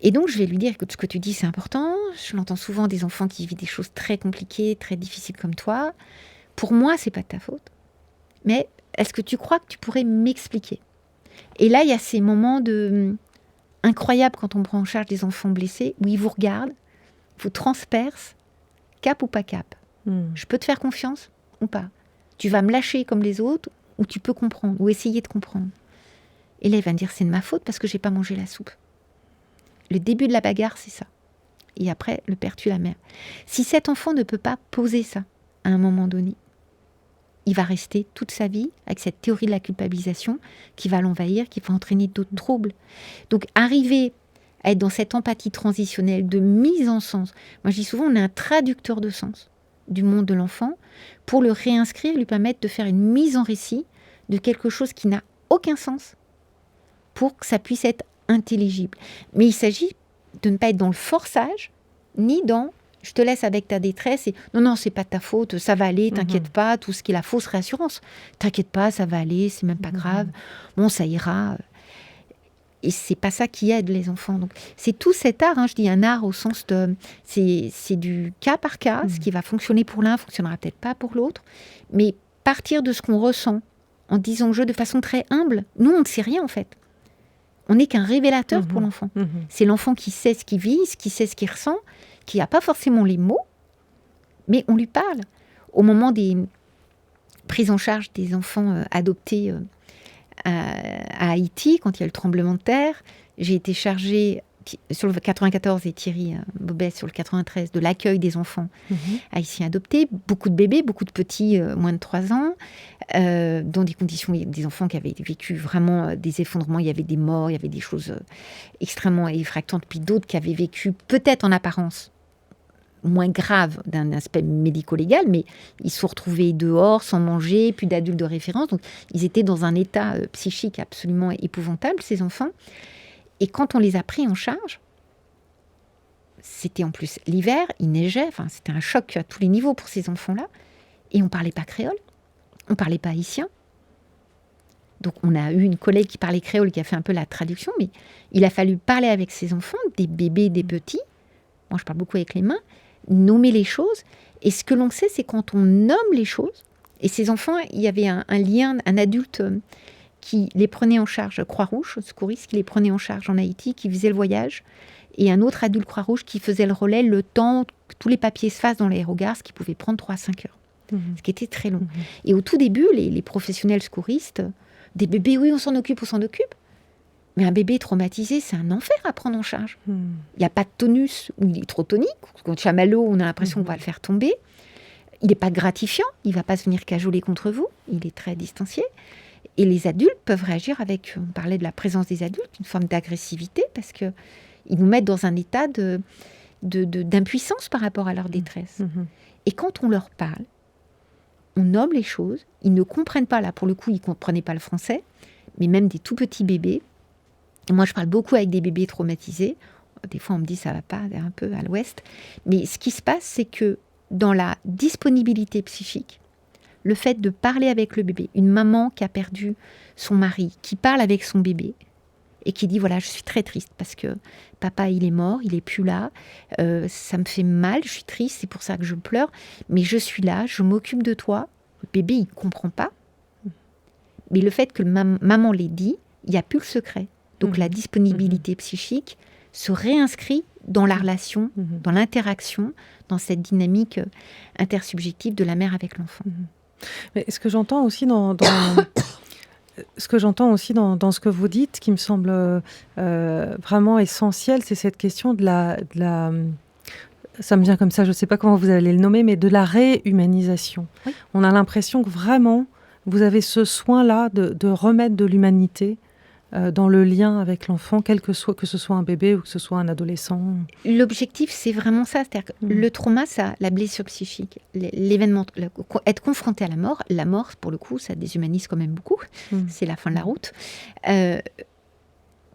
Et donc, je vais lui dire, écoute, ce que tu dis, c'est important. Je l'entends souvent des enfants qui vivent des choses très compliquées, très difficiles comme toi. Pour moi, c'est pas de ta faute. Mais est-ce que tu crois que tu pourrais m'expliquer ? Et là, il y a ces moments incroyables quand on prend en charge des enfants blessés, où ils vous regardent, vous transpercent, cap ou pas cap. Je peux te faire confiance ou pas ? Tu vas me lâcher comme les autres, ou tu peux comprendre, ou essayer de comprendre. Et là, il va me dire, c'est de ma faute parce que j'ai pas mangé la soupe. Le début de la bagarre, c'est ça. Et après, le père tue la mère. Si cet enfant ne peut pas poser ça, à un moment donné, il va rester toute sa vie avec cette théorie de la culpabilisation qui va l'envahir, qui va entraîner d'autres troubles. Donc, arriver à être dans cette empathie transitionnelle de mise en sens. Moi, je dis souvent, on est un traducteur de sens du monde de l'enfant pour le réinscrire, lui permettre de faire une mise en récit de quelque chose qui n'a aucun sens pour que ça puisse être intelligible. Mais il s'agit de ne pas être dans le forçage, ni dans « je te laisse avec ta détresse » et « non, c'est pas de ta faute, ça va aller, t'inquiète pas », tout ce qui est la fausse réassurance. « T'inquiète pas, ça va aller, c'est même pas grave, bon, ça ira ». Et c'est pas ça qui aide les enfants. Donc, c'est tout cet art, je dis un art au sens de... C'est du cas par cas, ce qui va fonctionner pour l'un, fonctionnera peut-être pas pour l'autre, mais partir de ce qu'on ressent, en disant de façon très humble, nous on ne sait rien en fait. On n'est qu'un révélateur pour l'enfant. C'est l'enfant qui sait ce qu'il vit, qui sait ce qu'il ressent, qui n'a pas forcément les mots, mais on lui parle. Au moment des prises en charge des enfants adoptés à Haïti, quand il y a eu le tremblement de terre, j'ai été chargée sur le 94 et Thierry Bobet sur le 93 de l'accueil des enfants haïtiens adoptés, beaucoup de bébés, beaucoup de petits moins de 3 ans, dans des conditions, des enfants qui avaient vécu vraiment des effondrements, il y avait des morts, il y avait des choses extrêmement effractantes, puis d'autres qui avaient vécu peut-être en apparence moins grave d'un aspect médico-légal, mais ils se sont retrouvés dehors, sans manger, plus d'adultes de référence, donc ils étaient dans un état psychique absolument épouvantable, ces enfants. Et quand on les a pris en charge, c'était en plus l'hiver, il neigeait, c'était un choc à tous les niveaux pour ces enfants-là, et on ne parlait pas créole, on ne parlait pas haïtien. Donc on a eu une collègue qui parlait créole, qui a fait un peu la traduction, mais il a fallu parler avec ces enfants, des bébés, des petits, moi je parle beaucoup avec les mains, nommer les choses, et ce que l'on sait, c'est quand on nomme les choses, et ces enfants, il y avait un lien, un adulte qui les prenait en charge, Croix-Rouge, secouriste, qui les prenait en charge en Haïti, qui faisait le voyage, et un autre adulte Croix-Rouge qui faisait le relais le temps que tous les papiers se fassent dans l'aérogare, ce qui pouvait prendre 3 à 5 heures, ce qui était très long. Et au tout début, les professionnels secouristes, des bébés, oui, on s'en occupe. Mais un bébé traumatisé, c'est un enfer à prendre en charge. Il n'y a pas de tonus, ou il est trop tonique. Quand chamallow, on a l'impression qu'on va le faire tomber. Il n'est pas gratifiant, il ne va pas se venir cajoler contre vous, il est très distancié. Et les adultes peuvent réagir avec, on parlait de la présence des adultes, une forme d'agressivité, parce qu'ils nous mettent dans un état d'impuissance par rapport à leur détresse. Et quand on leur parle, on nomme les choses, ils ne comprennent pas, là pour le coup, ils ne comprenaient pas le français, mais même des tout petits bébés. Et moi, je parle beaucoup avec des bébés traumatisés. Des fois, on me dit ça va pas, un peu à l'ouest. Mais ce qui se passe, c'est que dans la disponibilité psychique, le fait de parler avec le bébé, une maman qui a perdu son mari, qui parle avec son bébé, et qui dit, voilà, je suis très triste parce que papa, il est mort, il est plus là, ça me fait mal, je suis triste, c'est pour ça que je pleure, mais je suis là, je m'occupe de toi. Le bébé, il comprend pas. Mais le fait que maman l'ait dit, il n'y a plus le secret. Donc la disponibilité psychique se réinscrit dans la relation, dans l'interaction, dans cette dynamique intersubjective de la mère avec l'enfant. Mais ce que j'entends aussi dans ce que vous dites, qui me semble vraiment essentiel, c'est cette question de la ça me vient comme ça, je ne sais pas comment vous allez le nommer, mais de la réhumanisation. Oui. On a l'impression que vraiment, vous avez ce soin-là de remettre de l'humanité dans le lien avec l'enfant, que ce soit un bébé ou que ce soit un adolescent. L'objectif, c'est vraiment ça. C'est-à-dire que le trauma, ça, la blessure psychique, l'événement, être confronté à la mort, pour le coup, ça déshumanise quand même beaucoup. C'est la fin de la route.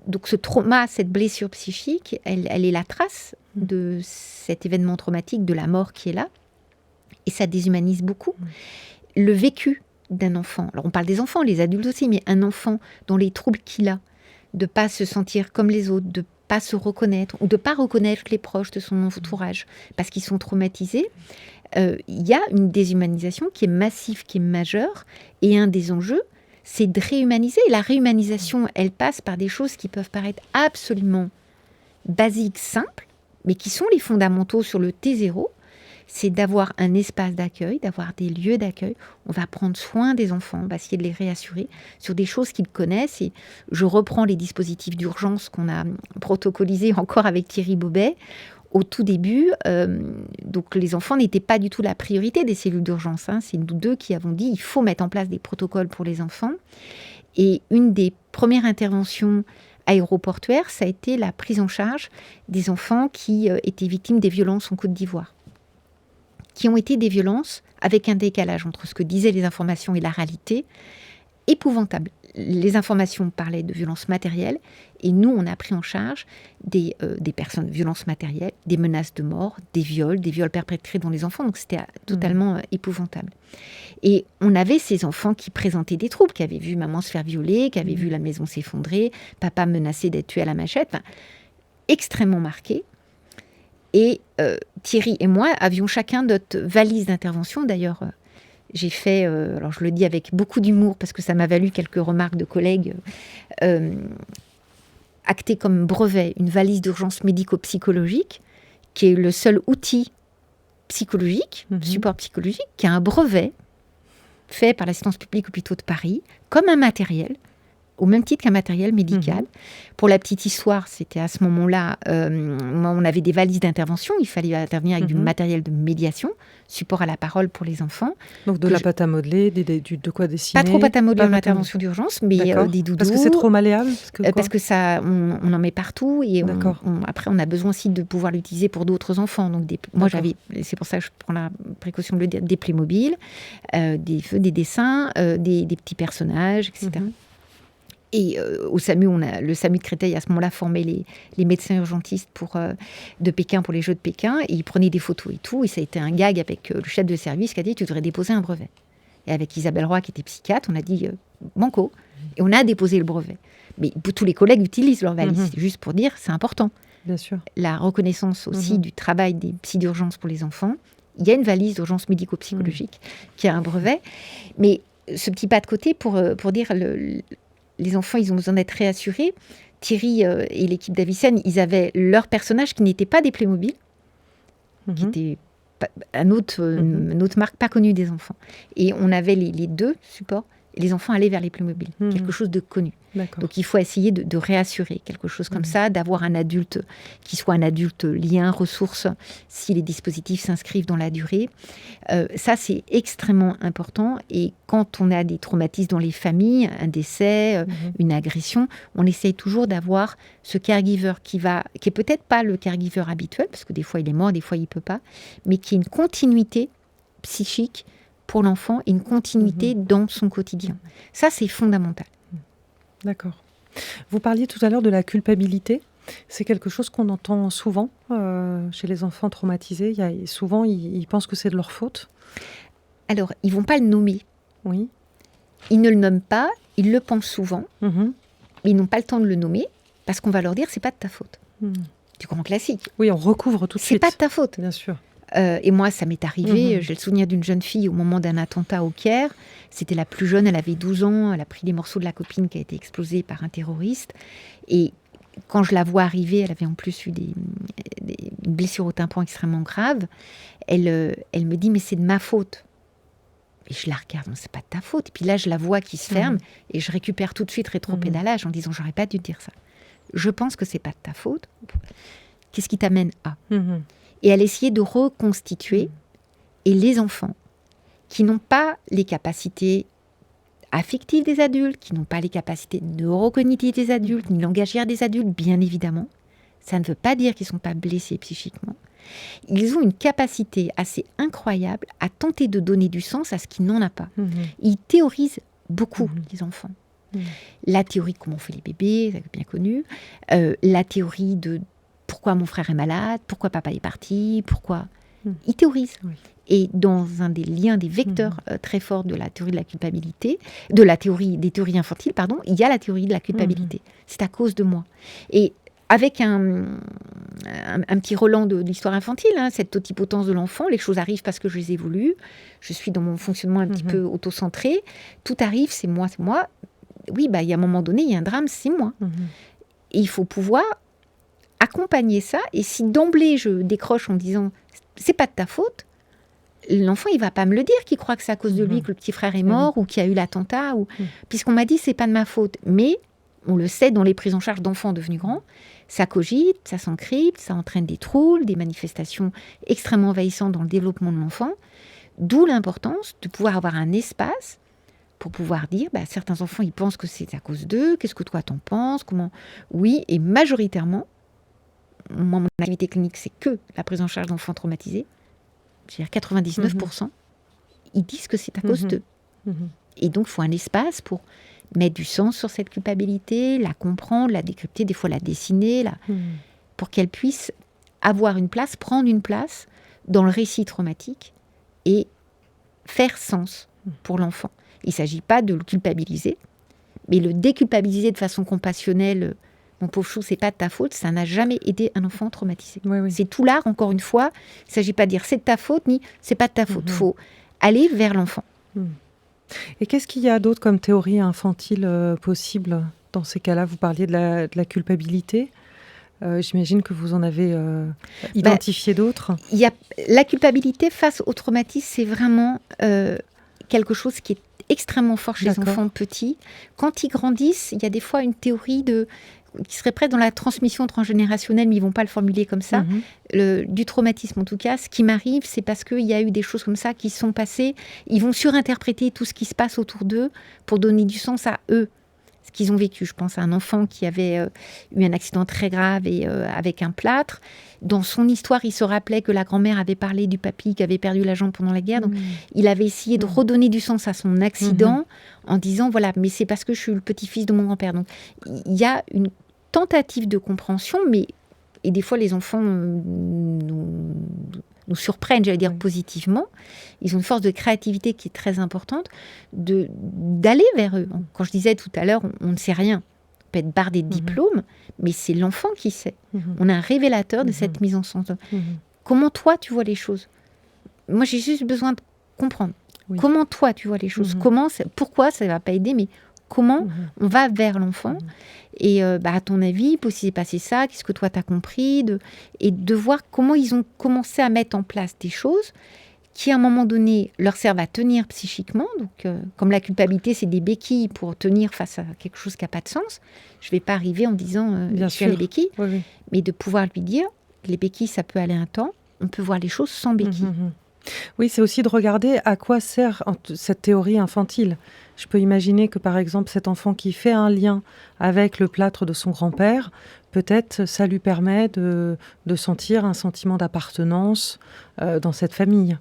Donc ce trauma, cette blessure psychique, elle est la trace de cet événement traumatique, de la mort qui est là. Et ça déshumanise beaucoup. Le vécu d'un enfant, alors on parle des enfants, les adultes aussi, mais un enfant dont les troubles qu'il a, de ne pas se sentir comme les autres, de ne pas se reconnaître, ou de ne pas reconnaître les proches de son entourage, parce qu'ils sont traumatisés, il y a une déshumanisation qui est massive, qui est majeure, et un des enjeux, c'est de réhumaniser. Et la réhumanisation, elle passe par des choses qui peuvent paraître absolument basiques, simples, mais qui sont les fondamentaux sur le T0, c'est d'avoir un espace d'accueil, d'avoir des lieux d'accueil. On va prendre soin des enfants, on va essayer de les réassurer sur des choses qu'ils connaissent. Et je reprends les dispositifs d'urgence qu'on a protocolisés encore avec Thierry Bobet. Au tout début, donc les enfants n'étaient pas du tout la priorité des cellules d'urgence. C'est nous deux qui avons dit il faut mettre en place des protocoles pour les enfants. Et une des premières interventions aéroportuaires, ça a été la prise en charge des enfants qui étaient victimes des violences en Côte d'Ivoire, qui ont été des violences avec un décalage entre ce que disaient les informations et la réalité, épouvantable. Les informations parlaient de violences matérielles et nous, on a pris en charge des personnes, violences matérielles, des menaces de mort, des viols perpétrés dans les enfants. Donc c'était totalement épouvantable. Et on avait ces enfants qui présentaient des troubles, qui avaient vu maman se faire violer, qui avaient vu la maison s'effondrer, papa menacé d'être tué à la machette, extrêmement marqués. Et Thierry et moi avions chacun notre valise d'intervention. D'ailleurs, j'ai fait, alors je le dis avec beaucoup d'humour parce que ça m'a valu quelques remarques de collègues, acté comme brevet une valise d'urgence médico-psychologique, qui est le seul outil psychologique, support psychologique, qui a un brevet fait par l'Assistance publique hôpitaux de Paris, comme un matériel, au même titre qu'un matériel médical. Pour la petite histoire, c'était à ce moment-là, on avait des valises d'intervention, il fallait intervenir avec du matériel de médiation, support à la parole pour les enfants. Donc de la pâte à modeler, de quoi dessiner. Pas trop pâte à modeler en intervention d'urgence, mais des doudous. Parce que c'est trop malléable parce que ça, on en met partout et après on a besoin aussi de pouvoir l'utiliser pour d'autres enfants. Donc moi c'est pour ça que je prends la précaution de le dire, des Playmobil, des dessins, des petits personnages, etc. Et au SAMU, le SAMU de Créteil, à ce moment-là, formait les médecins urgentistes de Pékin pour les Jeux de Pékin. Et ils prenaient des photos et tout. Et ça a été un gag avec le chef de service qui a dit « Tu devrais déposer un brevet ». Et avec Isabelle Roy, qui était psychiatre, on a dit « Banco ». Et on a déposé le brevet. Mais tous les collègues utilisent leur valise. C'est juste pour dire, c'est important. Bien sûr. La reconnaissance aussi du travail des psy d'urgence pour les enfants. Il y a une valise d'urgence médico-psychologique qui a un brevet. Mais ce petit pas de côté pour dire... Les enfants, ils ont besoin d'être réassurés. Thierry et l'équipe d'Avicenne, ils avaient leurs personnages qui n'étaient pas des Playmobil, qui étaient une autre marque pas connue des enfants. Et on avait les deux supports. Et les enfants allaient vers les Playmobil, quelque chose de connu. D'accord. Donc il faut essayer de réassurer quelque chose comme ça, d'avoir un adulte qui soit un adulte lien, ressource, si les dispositifs s'inscrivent dans la durée. Ça, c'est extrêmement important. Et quand on a des traumatismes dans les familles, un décès, une agression, on essaye toujours d'avoir ce caregiver qui est peut-être pas le caregiver habituel, parce que des fois il est mort, des fois il peut pas, mais qui est une continuité psychique pour l'enfant et une continuité dans son quotidien. Ça, c'est fondamental. D'accord. Vous parliez tout à l'heure de la culpabilité. C'est quelque chose qu'on entend souvent chez les enfants traumatisés. Souvent, ils pensent que c'est de leur faute. Alors, ils ne vont pas le nommer. Oui. Ils ne le nomment pas, ils le pensent souvent. Mais ils n'ont pas le temps de le nommer. parce qu'on va leur dire, c'est pas de ta faute. Du grand classique. Oui, on recouvre tout de suite. C'est pas de ta faute. Bien sûr. Et moi, ça m'est arrivé. J'ai le souvenir d'une jeune fille au moment d'un attentat au Caire. C'était la plus jeune, elle avait 12 ans. Elle a pris les morceaux de la copine qui a été explosée par un terroriste. Et quand je la vois arriver, elle avait en plus eu une blessure au tympan extrêmement grave. Elle me dit, mais c'est de ma faute. Et je la regarde, non, c'est pas de ta faute. Et puis là, je la vois qui se ferme et je récupère tout de suite rétropédalage en disant, j'aurais pas dû te dire ça. Je pense que c'est pas de ta faute. Qu'est-ce qui t'amène à Et elle essayait de reconstituer. Et les enfants qui n'ont pas les capacités affectives des adultes, qui n'ont pas les capacités neurocognitives des adultes, ni langagières des adultes, bien évidemment, ça ne veut pas dire qu'ils ne sont pas blessés psychiquement. Ils ont une capacité assez incroyable à tenter de donner du sens à ce qui n'en a pas. Ils théorisent beaucoup, les enfants. La théorie de comment on fait les bébés, c'est bien connu. La théorie de pourquoi mon frère est malade, pourquoi papa est parti, pourquoi... Ils théorisent. Oui. Et dans un des liens, des vecteurs très forts de la théorie de la culpabilité, des théories infantiles, pardon, il y a la théorie de la culpabilité. C'est à cause de moi. Et avec un petit Roland de l'histoire infantile, cette totipotence de l'enfant, les choses arrivent parce que je les ai voulues, je suis dans mon fonctionnement un petit peu auto-centré, tout arrive, c'est moi. Oui, il y a un moment donné, il y a un drame, c'est moi. Et il faut pouvoir accompagner ça, et si d'emblée je décroche en disant c'est pas de ta faute, l'enfant il va pas me le dire qu'il croit que c'est à cause de lui que le petit frère est mort ou qu'il y a eu l'attentat, puisqu'on m'a dit c'est pas de ma faute. Mais on le sait dans les prises en charge d'enfants devenus grands, ça cogite, ça s'encrypte, ça entraîne des troubles, des manifestations extrêmement envahissantes dans le développement de l'enfant, d'où l'importance de pouvoir avoir un espace pour pouvoir dire, certains enfants ils pensent que c'est à cause d'eux, qu'est-ce que toi t'en penses, comment... Oui, et majoritairement, moi, mon activité clinique, c'est que la prise en charge d'enfants traumatisés. Je veux dire, 99%, ils disent que c'est à cause d'eux. Et donc, il faut un espace pour mettre du sens sur cette culpabilité, la comprendre, la décrypter, des fois la dessiner, pour qu'elle puisse avoir une place, prendre une place dans le récit traumatique et faire sens pour l'enfant. Il ne s'agit pas de le culpabiliser, mais le déculpabiliser de façon compassionnelle. Mon pauvre chou, c'est pas de ta faute, ça n'a jamais aidé un enfant traumatisé. Oui. C'est tout l'art, encore une fois. Il ne s'agit pas de dire c'est de ta faute, ni c'est pas de ta faute. Il faut aller vers l'enfant. Et qu'est-ce qu'il y a d'autre comme théorie infantile possible dans ces cas-là? Vous parliez de la culpabilité. J'imagine que vous en avez identifié d'autres. La culpabilité face au traumatisme, c'est vraiment quelque chose qui est extrêmement fort chez les enfants petits. Quand ils grandissent, il y a des fois une théorie qui serait presque dans la transmission transgénérationnelle, mais ils ne vont pas le formuler comme ça, du traumatisme en tout cas. Ce qui m'arrive, c'est parce qu'il y a eu des choses comme ça qui sont passées. Ils vont surinterpréter tout ce qui se passe autour d'eux pour donner du sens à eux, ce qu'ils ont vécu. Je pense à un enfant qui avait eu un accident très grave et avec un plâtre. Dans son histoire, il se rappelait que la grand-mère avait parlé du papy qui avait perdu la jambe pendant la guerre. Donc, il avait essayé de redonner du sens à son accident en disant, voilà, mais c'est parce que je suis le petit-fils de mon grand-père. Donc, il y a une tentative de compréhension, et des fois, les enfants nous surprennent, j'allais dire positivement. Ils ont une force de créativité qui est très importante, d'aller vers eux. Quand je disais tout à l'heure, on ne sait rien. On peut être bardé de diplômes, mais c'est l'enfant qui sait. On a un révélateur de cette mise en sens. Comment toi, tu vois les choses? Moi, j'ai juste besoin de comprendre. Comment toi, tu vois les choses? Pourquoi ça ne va pas aider, mais comment on va vers l'enfant? Et à ton avis, il s'est passé ça, qu'est-ce que toi tu as compris et de voir comment ils ont commencé à mettre en place des choses qui, à un moment donné, leur servent à tenir psychiquement. Donc, comme la culpabilité, c'est des béquilles pour tenir face à quelque chose qui n'a pas de sens. Je ne vais pas arriver en disant je suis les béquilles, mais de pouvoir lui dire les béquilles, ça peut aller un temps, on peut voir les choses sans béquilles. Oui, c'est aussi de regarder à quoi sert cette théorie infantile. Je peux imaginer que, par exemple, cet enfant qui fait un lien avec le plâtre de son grand-père, peut-être ça lui permet de sentir un sentiment d'appartenance dans cette famille.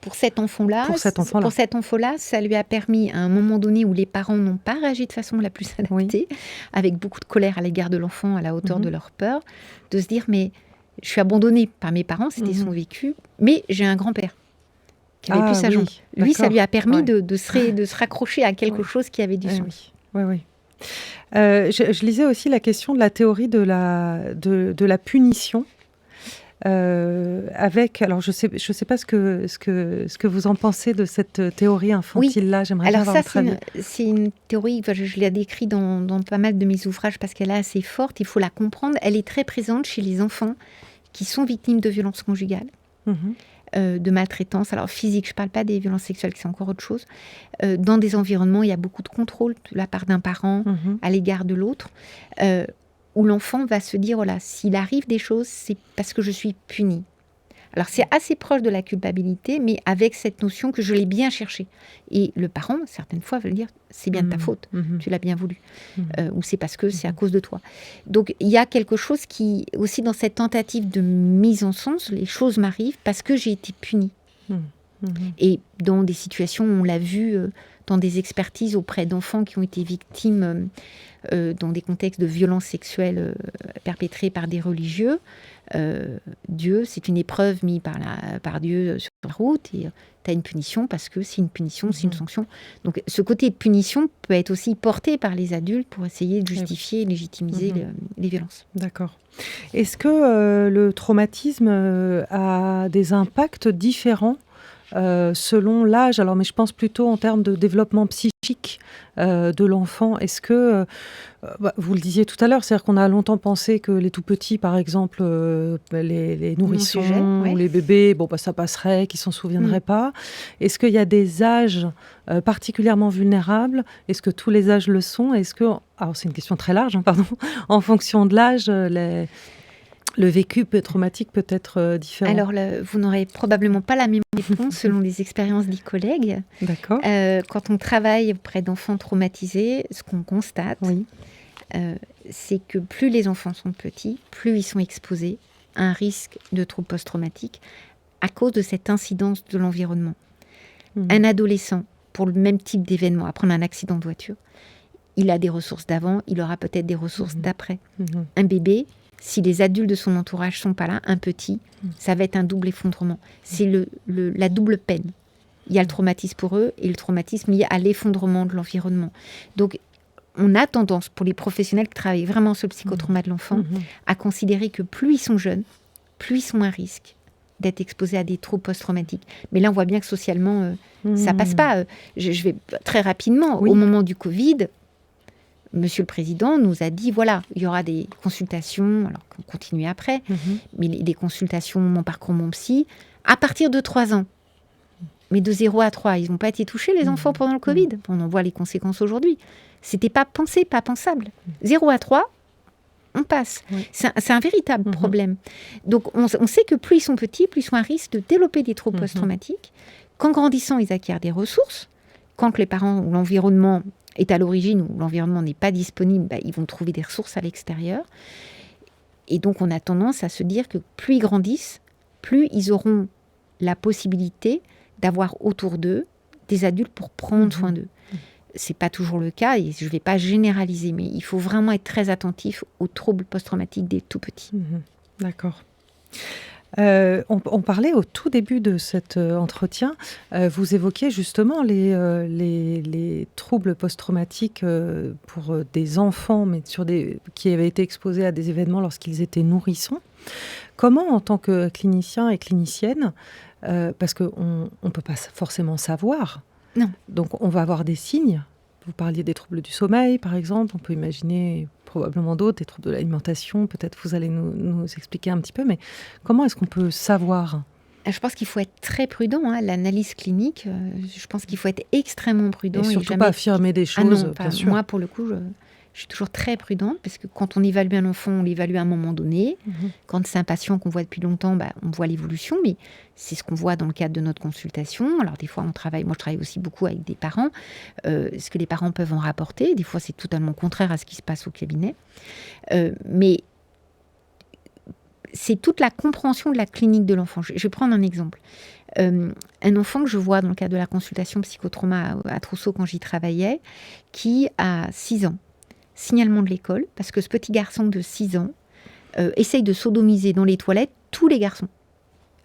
Pour cet enfant-là, ça lui a permis, à un moment donné où les parents n'ont pas réagi de façon la plus adaptée, avec beaucoup de colère à l'égard de l'enfant, à la hauteur de leur peur, de se dire, mais je suis abandonnée par mes parents, c'était son vécu, mais j'ai un grand-père qui avait plus sa jambe. Lui, ça lui a permis de se raccrocher à quelque chose qui avait du sens. Oui. Je lisais aussi la question de la théorie de la punition. Alors je sais pas ce que vous en pensez de cette théorie infantile-là. J'aimerais bien avoir votre avis. C'est une théorie, je l'ai décrite dans pas mal de mes ouvrages parce qu'elle est assez forte, il faut la comprendre. Elle est très présente chez les enfants qui sont victimes de violences conjugales, de maltraitance. Alors physique, je ne parle pas des violences sexuelles, c'est encore autre chose. Dans des environnements, où il y a beaucoup de contrôle de la part d'un parent à l'égard de l'autre. Où l'enfant va se dire, voilà, s'il arrive des choses, c'est parce que je suis puni. Alors, c'est assez proche de la culpabilité, mais avec cette notion que je l'ai bien cherché. Et le parent, certaines fois, va dire, c'est bien de ta faute, tu l'as bien voulu. Ou c'est parce que c'est à cause de toi. Donc, il y a quelque chose qui, aussi dans cette tentative de mise en sens, les choses m'arrivent parce que j'ai été punie. Et dans des situations, on l'a vu, dans des expertises auprès d'enfants qui ont été victimes dans des contextes de violences sexuelles perpétrées par des religieux. Dieu, c'est une épreuve mise par Dieu sur la route et tu as une punition parce que c'est une punition, c'est une sanction. Donc ce côté de punition peut être aussi porté par les adultes pour essayer de justifier et légitimiser les violences. D'accord. Est-ce que le traumatisme a des impacts différents selon l'âge? Alors, mais je pense plutôt en termes de développement psychique de l'enfant. Est-ce que, vous le disiez tout à l'heure, c'est-à-dire qu'on a longtemps pensé que les tout-petits, par exemple, les nourrissons ou les bébés, ça passerait, qu'ils s'en souviendraient pas. Est-ce qu'il y a des âges particulièrement vulnérables? Est-ce que tous les âges le sont? Alors c'est une question très large, pardon. En fonction de l'âge, le vécu traumatique peut être différent. Alors, vous n'aurez probablement pas la même réponse selon les expériences des collègues. D'accord. Quand on travaille auprès d'enfants traumatisés, ce qu'on constate, c'est que plus les enfants sont petits, plus ils sont exposés à un risque de troubles post-traumatiques à cause de cette incidence de l'environnement. Un adolescent, pour le même type d'événement, après un accident de voiture, il a des ressources d'avant, il aura peut-être des ressources d'après. Un bébé, si les adultes de son entourage ne sont pas là, un petit, ça va être un double effondrement. C'est la double peine. Il y a le traumatisme pour eux et le traumatisme lié à l'effondrement de l'environnement. Donc, on a tendance, pour les professionnels qui travaillent vraiment sur le psychotrauma de l'enfant, à considérer que plus ils sont jeunes, plus ils sont à risque d'être exposés à des troubles post-traumatiques. Mais là, on voit bien que socialement, ça passe pas. Je vais très rapidement. Au moment du Covid, Monsieur le Président nous a dit, voilà, il y aura des consultations, alors qu'on continue après, mais des consultations, mon parcours, mon psy, à partir de 3 ans. Mais de 0 à 3, ils n'ont pas été touchés, les enfants, pendant le Covid. On en voit les conséquences aujourd'hui. C'était pas pensé, pas pensable. 0 à 3, on passe. C'est un véritable problème. Donc, on sait que plus ils sont petits, plus ils sont à risque de développer des troubles post-traumatiques. Qu'en grandissant, ils acquièrent des ressources. Quand les parents ou l'environnement est à l'origine, ou l'environnement n'est pas disponible, ils vont trouver des ressources à l'extérieur. Et donc, on a tendance à se dire que plus ils grandissent, plus ils auront la possibilité d'avoir autour d'eux des adultes pour prendre soin d'eux. C'est pas toujours le cas, et je vais pas généraliser, mais il faut vraiment être très attentif aux troubles post-traumatiques des tout-petits. D'accord. On parlait au tout début de cet entretien, vous évoquiez justement les troubles post-traumatiques pour des enfants, mais qui avaient été exposés à des événements lorsqu'ils étaient nourrissons. Comment, en tant que clinicien et clinicienne, parce qu'on ne peut pas forcément savoir, donc on va avoir des signes. Vous parliez des troubles du sommeil, par exemple. On peut imaginer probablement d'autres, des troubles de l'alimentation. Peut-être vous allez nous expliquer un petit peu. Mais comment est-ce qu'on peut savoir ? Je pense qu'il faut être très prudent. L'analyse clinique, je pense qu'il faut être extrêmement prudent. Et surtout pas affirmer des choses, bien sûr. Moi, pour le coup, je suis toujours très prudente, parce que quand on évalue un enfant, on l'évalue à un moment donné. Quand c'est un patient qu'on voit depuis longtemps, on voit l'évolution, mais c'est ce qu'on voit dans le cadre de notre consultation. Alors des fois, moi je travaille aussi beaucoup avec des parents, ce que les parents peuvent en rapporter. Des fois, c'est totalement contraire à ce qui se passe au cabinet. Mais c'est toute la compréhension de la clinique de l'enfant. Je vais prendre un exemple. Un enfant que je vois dans le cadre de la consultation psychotrauma à Trousseau quand j'y travaillais, qui a 6 ans. Signalement de l'école, parce que ce petit garçon de 6 ans essaye de sodomiser dans les toilettes tous les garçons,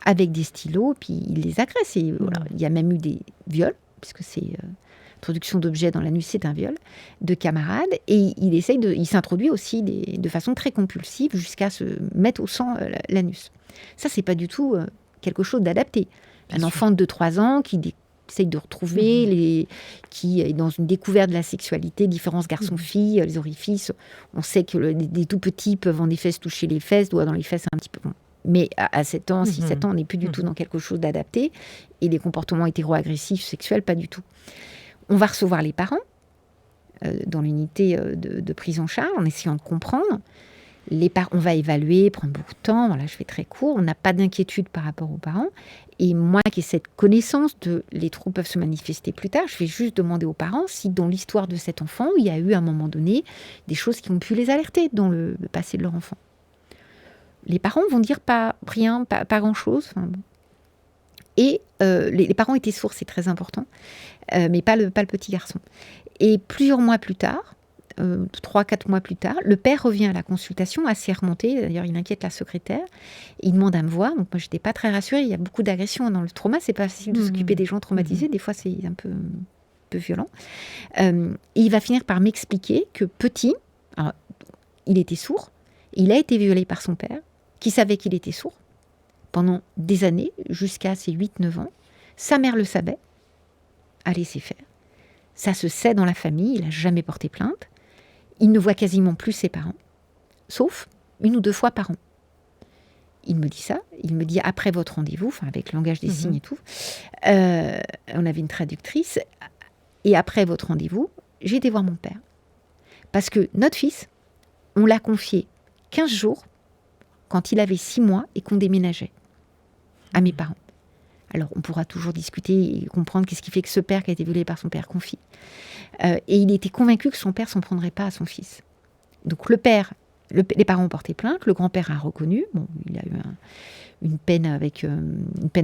avec des stylos, puis il les agresse. Et, voilà, il y a même eu des viols puisque c'est introduction d'objets dans l'anus, c'est un viol, de camarades, et il s'introduit aussi de façon très compulsive jusqu'à se mettre au sang l'anus. Ça, c'est pas du tout quelque chose d'adapté. Un enfant de 2-3 ans qui essaye de retrouver, qui est dans une découverte de la sexualité, différence garçon-fille, les orifices. On sait que des tout petits peuvent en effet se toucher les fesses, doigts dans les fesses un petit peu. Bon. Mais à 7 ans, 6-7 ans, on n'est plus du tout dans quelque chose d'adapté. Et les comportements hétéro-agressifs, sexuels, pas du tout. On va recevoir les parents dans l'unité de prise en charge, en essayant de comprendre. On va évaluer, prendre beaucoup de temps. Voilà, je fais très court. On n'a pas d'inquiétude par rapport aux parents. Et moi, qui ai cette connaissance les troubles peuvent se manifester plus tard, je vais juste demander aux parents si dans l'histoire de cet enfant, il y a eu à un moment donné des choses qui ont pu les alerter dans le passé de leur enfant. Les parents vont dire pas rien, pas grand-chose. Enfin, bon. Et les parents étaient sourds, c'est très important, mais pas le petit garçon. Et plusieurs mois plus tard, 3-4 mois plus tard, le père revient à la consultation, assez remonté. D'ailleurs, il inquiète la secrétaire. Il demande à me voir. Donc, moi, je n'étais pas très rassurée. Il y a beaucoup d'agressions dans le trauma. C'est pas facile de s'occuper des gens traumatisés. Des fois, c'est un peu violent. Et il va finir par m'expliquer que petit, alors, il était sourd. Il a été violé par son père, qui savait qu'il était sourd pendant des années, jusqu'à ses 8-9 ans. Sa mère le savait, a laissé faire. Ça se sait dans la famille. Il n'a jamais porté plainte. Il ne voit quasiment plus ses parents, sauf 1 ou 2 fois par an. Il me dit ça. Il me dit après votre rendez-vous, avec le langage des signes et tout, on avait une traductrice, et après votre rendez-vous, j'ai été voir mon père. Parce que notre fils, on l'a confié 15 jours quand il avait 6 mois et qu'on déménageait à mes parents. Alors, on pourra toujours discuter et comprendre qu'est-ce qui fait que ce père qui a été violé par son père confie. Et il était convaincu que son père s'en prendrait pas à son fils. Donc, les parents ont porté plainte, le grand-père a reconnu. Bon, il a eu une peine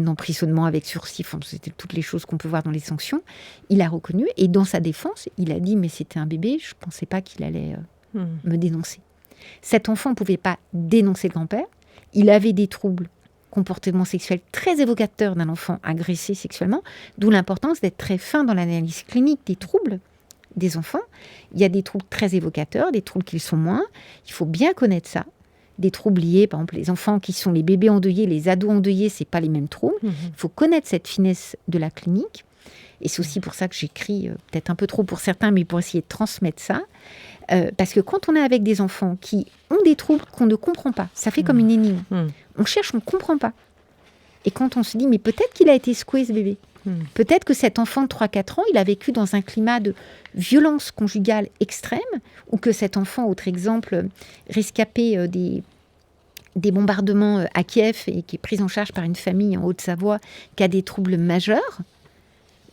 d'emprisonnement avec sursis. Enfin, c'était toutes les choses qu'on peut voir dans les sanctions. Il a reconnu et dans sa défense, il a dit « mais c'était un bébé, je ne pensais pas qu'il allait me dénoncer ». Cet enfant ne pouvait pas dénoncer le grand-père. Il avait des troubles comportement sexuel très évocateur d'un enfant agressé sexuellement, d'où l'importance d'être très fin dans l'analyse clinique des troubles des enfants. Il y a des troubles très évocateurs, des troubles qui le sont moins. Il faut bien connaître ça. Des troubles liés, par exemple, les enfants qui sont les bébés endeuillés, les ados endeuillés, c'est pas les mêmes troubles. Il faut connaître cette finesse de la clinique. Et c'est aussi pour ça que j'écris, peut-être un peu trop pour certains, mais pour essayer de transmettre ça. Parce que quand on est avec des enfants qui ont des troubles qu'on ne comprend pas, ça fait comme une énigme. On cherche, on ne comprend pas. Et quand on se dit, mais peut-être qu'il a été secoué ce bébé. Peut-être que cet enfant de 3-4 ans, il a vécu dans un climat de violence conjugale extrême, ou que cet enfant, autre exemple, rescapé des bombardements à Kiev et qui est pris en charge par une famille en Haute-Savoie qui a des troubles majeurs.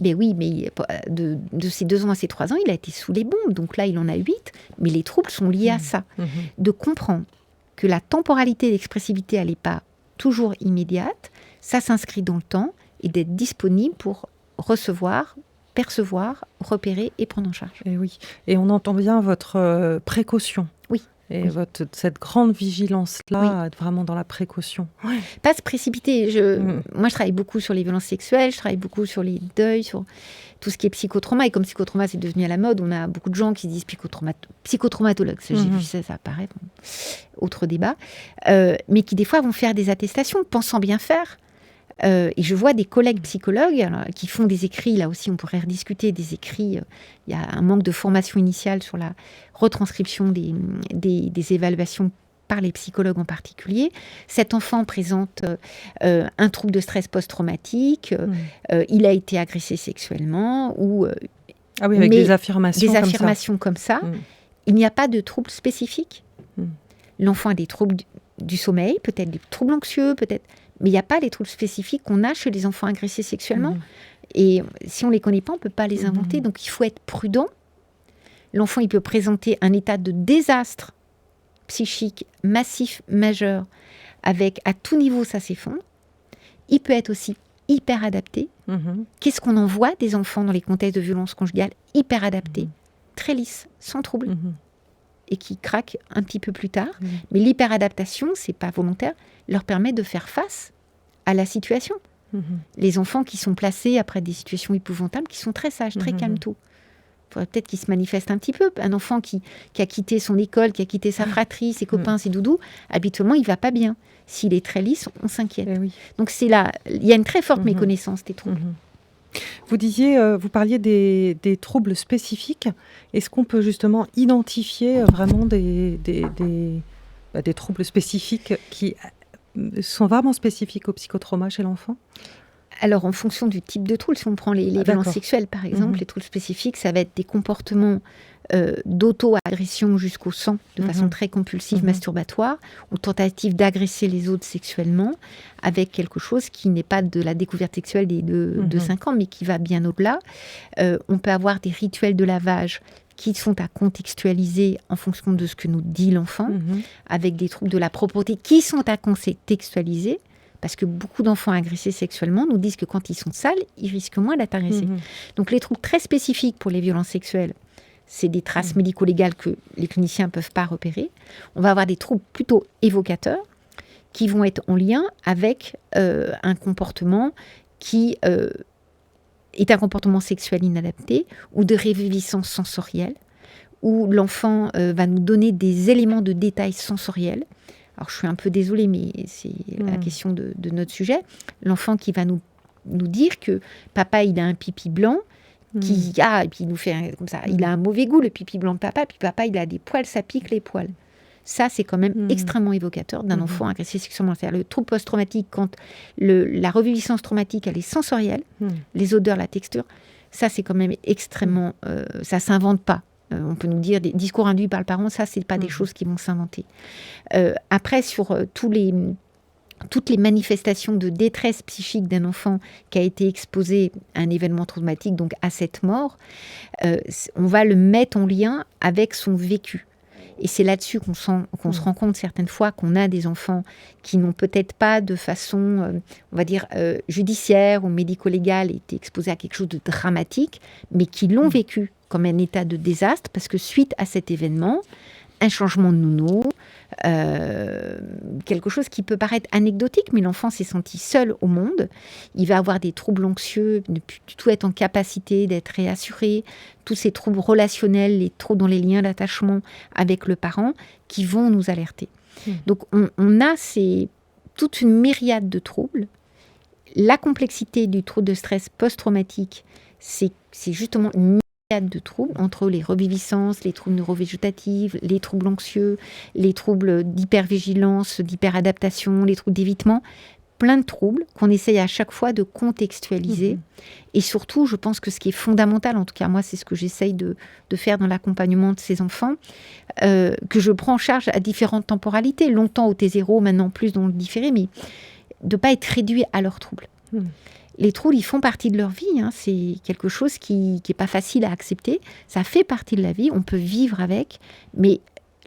Ben oui, mais de ses 2 ans à ses 3 ans, il a été sous les bombes. Donc là, il en a 8. Mais les troubles sont liés à ça. De comprendre que la temporalité d'expressivité, elle n'est pas toujours immédiate. Ça s'inscrit dans le temps et d'être disponible pour recevoir, percevoir, repérer et prendre en charge. Et oui. Et on entend bien votre précaution. Oui. Et cette grande vigilance-là, être vraiment dans la précaution. Ouais. Pas se précipiter. Moi, je travaille beaucoup sur les violences sexuelles, je travaille beaucoup sur les deuils, sur tout ce qui est psychotrauma. Et comme psychotrauma, c'est devenu à la mode, on a beaucoup de gens qui se disent psychotraumatologues. J'ai vu ça apparaît. Autre débat. Mais qui, des fois, vont faire des attestations, pensant bien faire. Et je vois des collègues psychologues qui font des écrits, là aussi on pourrait rediscuter des écrits, il y a un manque de formation initiale sur la retranscription des évaluations par les psychologues en particulier. Cet enfant présente un trouble de stress post-traumatique, il a été agressé sexuellement, ou avec des affirmations comme ça. Il n'y a pas de trouble spécifique. L'enfant a des troubles du sommeil, peut-être des troubles anxieux, peut-être... Mais il n'y a pas les troubles spécifiques qu'on a chez les enfants agressés sexuellement. Et si on ne les connaît pas, on ne peut pas les inventer. Donc, il faut être prudent. L'enfant, il peut présenter un état de désastre psychique massif, majeur, avec à tout niveau, ça s'effondre. Il peut être aussi hyper adapté. Qu'est-ce qu'on en voit des enfants dans les contextes de violence conjugale hyper adaptés, très lisses, sans trouble, et qui craquent un petit peu plus tard. Mais l'hyperadaptation, c'est pas volontaire, leur permet de faire face à la situation. Les enfants qui sont placés après des situations épouvantables, qui sont très sages, très calmes tout. Il faudrait peut-être qu'il se manifeste un petit peu. Un enfant qui a quitté son école, qui a quitté sa fratrie, ses copains, ses doudous, habituellement, il ne va pas bien. S'il est très lisse, on s'inquiète. Oui. Donc c'est là, il y a une très forte méconnaissance des troubles. Vous parliez des troubles spécifiques. Est-ce qu'on peut justement identifier vraiment des troubles spécifiques qui sont vraiment spécifiques au psychotrauma chez l'enfant ? Alors, en fonction du type de trouble, si on prend les violences sexuelles, par exemple, les troubles spécifiques, ça va être des comportements d'auto-agression jusqu'au sang, de façon très compulsive, masturbatoire, ou tentative d'agresser les autres sexuellement, avec quelque chose qui n'est pas de la découverte sexuelle de 5 ans, mais qui va bien au-delà. On peut avoir des rituels de lavage qui sont à contextualiser en fonction de ce que nous dit l'enfant, avec des troubles de la propreté qui sont à contextualiser. Parce que beaucoup d'enfants agressés sexuellement nous disent que quand ils sont sales, ils risquent moins d'être agressés. Donc les troubles très spécifiques pour les violences sexuelles, c'est des traces médico-légales que les cliniciens ne peuvent pas repérer. On va avoir des troubles plutôt évocateurs qui vont être en lien avec un comportement qui est un comportement sexuel inadapté ou de réviviscence sensorielle, où l'enfant va nous donner des éléments de détail sensoriels. Alors, je suis un peu désolée, mais c'est la question de notre sujet. L'enfant qui va nous dire que papa, il a un pipi blanc, et puis il nous fait comme ça. Il a un mauvais goût, le pipi blanc de papa, puis papa, il a des poils, ça pique les poils. Ça, c'est quand même extrêmement évocateur d'un enfant agressé sexuellement. C'est-à-dire le trouble post-traumatique, quand la reviviscence traumatique, elle est sensorielle, les odeurs, la texture, ça, c'est quand même extrêmement... ça ne s'invente pas. On peut nous dire des discours induits par le parent, ça, c'est pas des choses qui vont s'inventer. Après, sur toutes les manifestations de détresse psychique d'un enfant qui a été exposé à un événement traumatique, donc à cette mort, on va le mettre en lien avec son vécu. Et c'est là-dessus qu'on se rend compte certaines fois qu'on a des enfants qui n'ont peut-être pas de façon, on va dire, judiciaire ou médico-légale été exposés à quelque chose de dramatique, mais qui l'ont vécu comme un état de désastre, parce que suite à cet événement, un changement de nounou, quelque chose qui peut paraître anecdotique, mais l'enfant s'est senti seul au monde. Il va avoir des troubles anxieux, ne plus du tout être en capacité d'être réassuré, tous ces troubles relationnels, les troubles dans les liens d'attachement avec le parent, qui vont nous alerter. Donc on a toute une myriade de troubles. La complexité du trouble de stress post-traumatique, c'est justement une de troubles, entre les reviviscences, les troubles neurovégétatifs, les troubles anxieux, les troubles d'hypervigilance, d'hyperadaptation, les troubles d'évitement, plein de troubles qu'on essaye à chaque fois de contextualiser. Et surtout, je pense que ce qui est fondamental, en tout cas moi, c'est ce que j'essaye de faire dans l'accompagnement de ces enfants, que je prends en charge à différentes temporalités, longtemps au T0, maintenant plus dans le différé, mais de ne pas être réduit à leurs troubles. Les troubles, ils font partie de leur vie. C'est quelque chose qui n'est pas facile à accepter. Ça fait partie de la vie. On peut vivre avec. Mais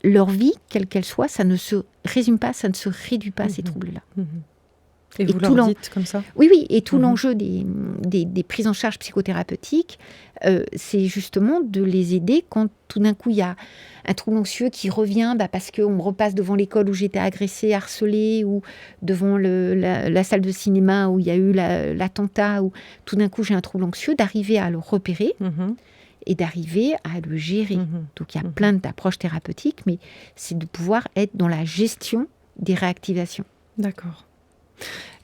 leur vie, quelle qu'elle soit, ça ne se résume pas, ça ne se réduit pas à ces troubles-là. Et vous leur dites comme ça ? Oui. Et tout l'enjeu des prises en charge psychothérapeutiques, c'est justement de les aider quand tout d'un coup, il y a un trouble anxieux qui revient parce qu'on me repasse devant l'école où j'étais agressée, harcelée, ou devant la salle de cinéma où il y a eu l'attentat, où tout d'un coup, j'ai un trouble anxieux, d'arriver à le repérer et d'arriver à le gérer. Donc, il y a plein d'approches thérapeutiques, mais c'est de pouvoir être dans la gestion des réactivations. D'accord.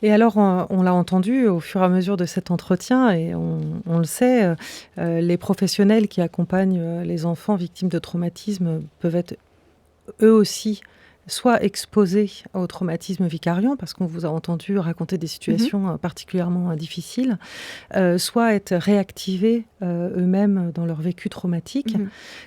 Et alors, on l'a entendu au fur et à mesure de cet entretien, et on le sait, les professionnels qui accompagnent les enfants victimes de traumatisme peuvent être eux aussi soit exposés au traumatisme vicariant, parce qu'on vous a entendu raconter des situations particulièrement difficiles, soit être réactivés eux-mêmes dans leur vécu traumatique.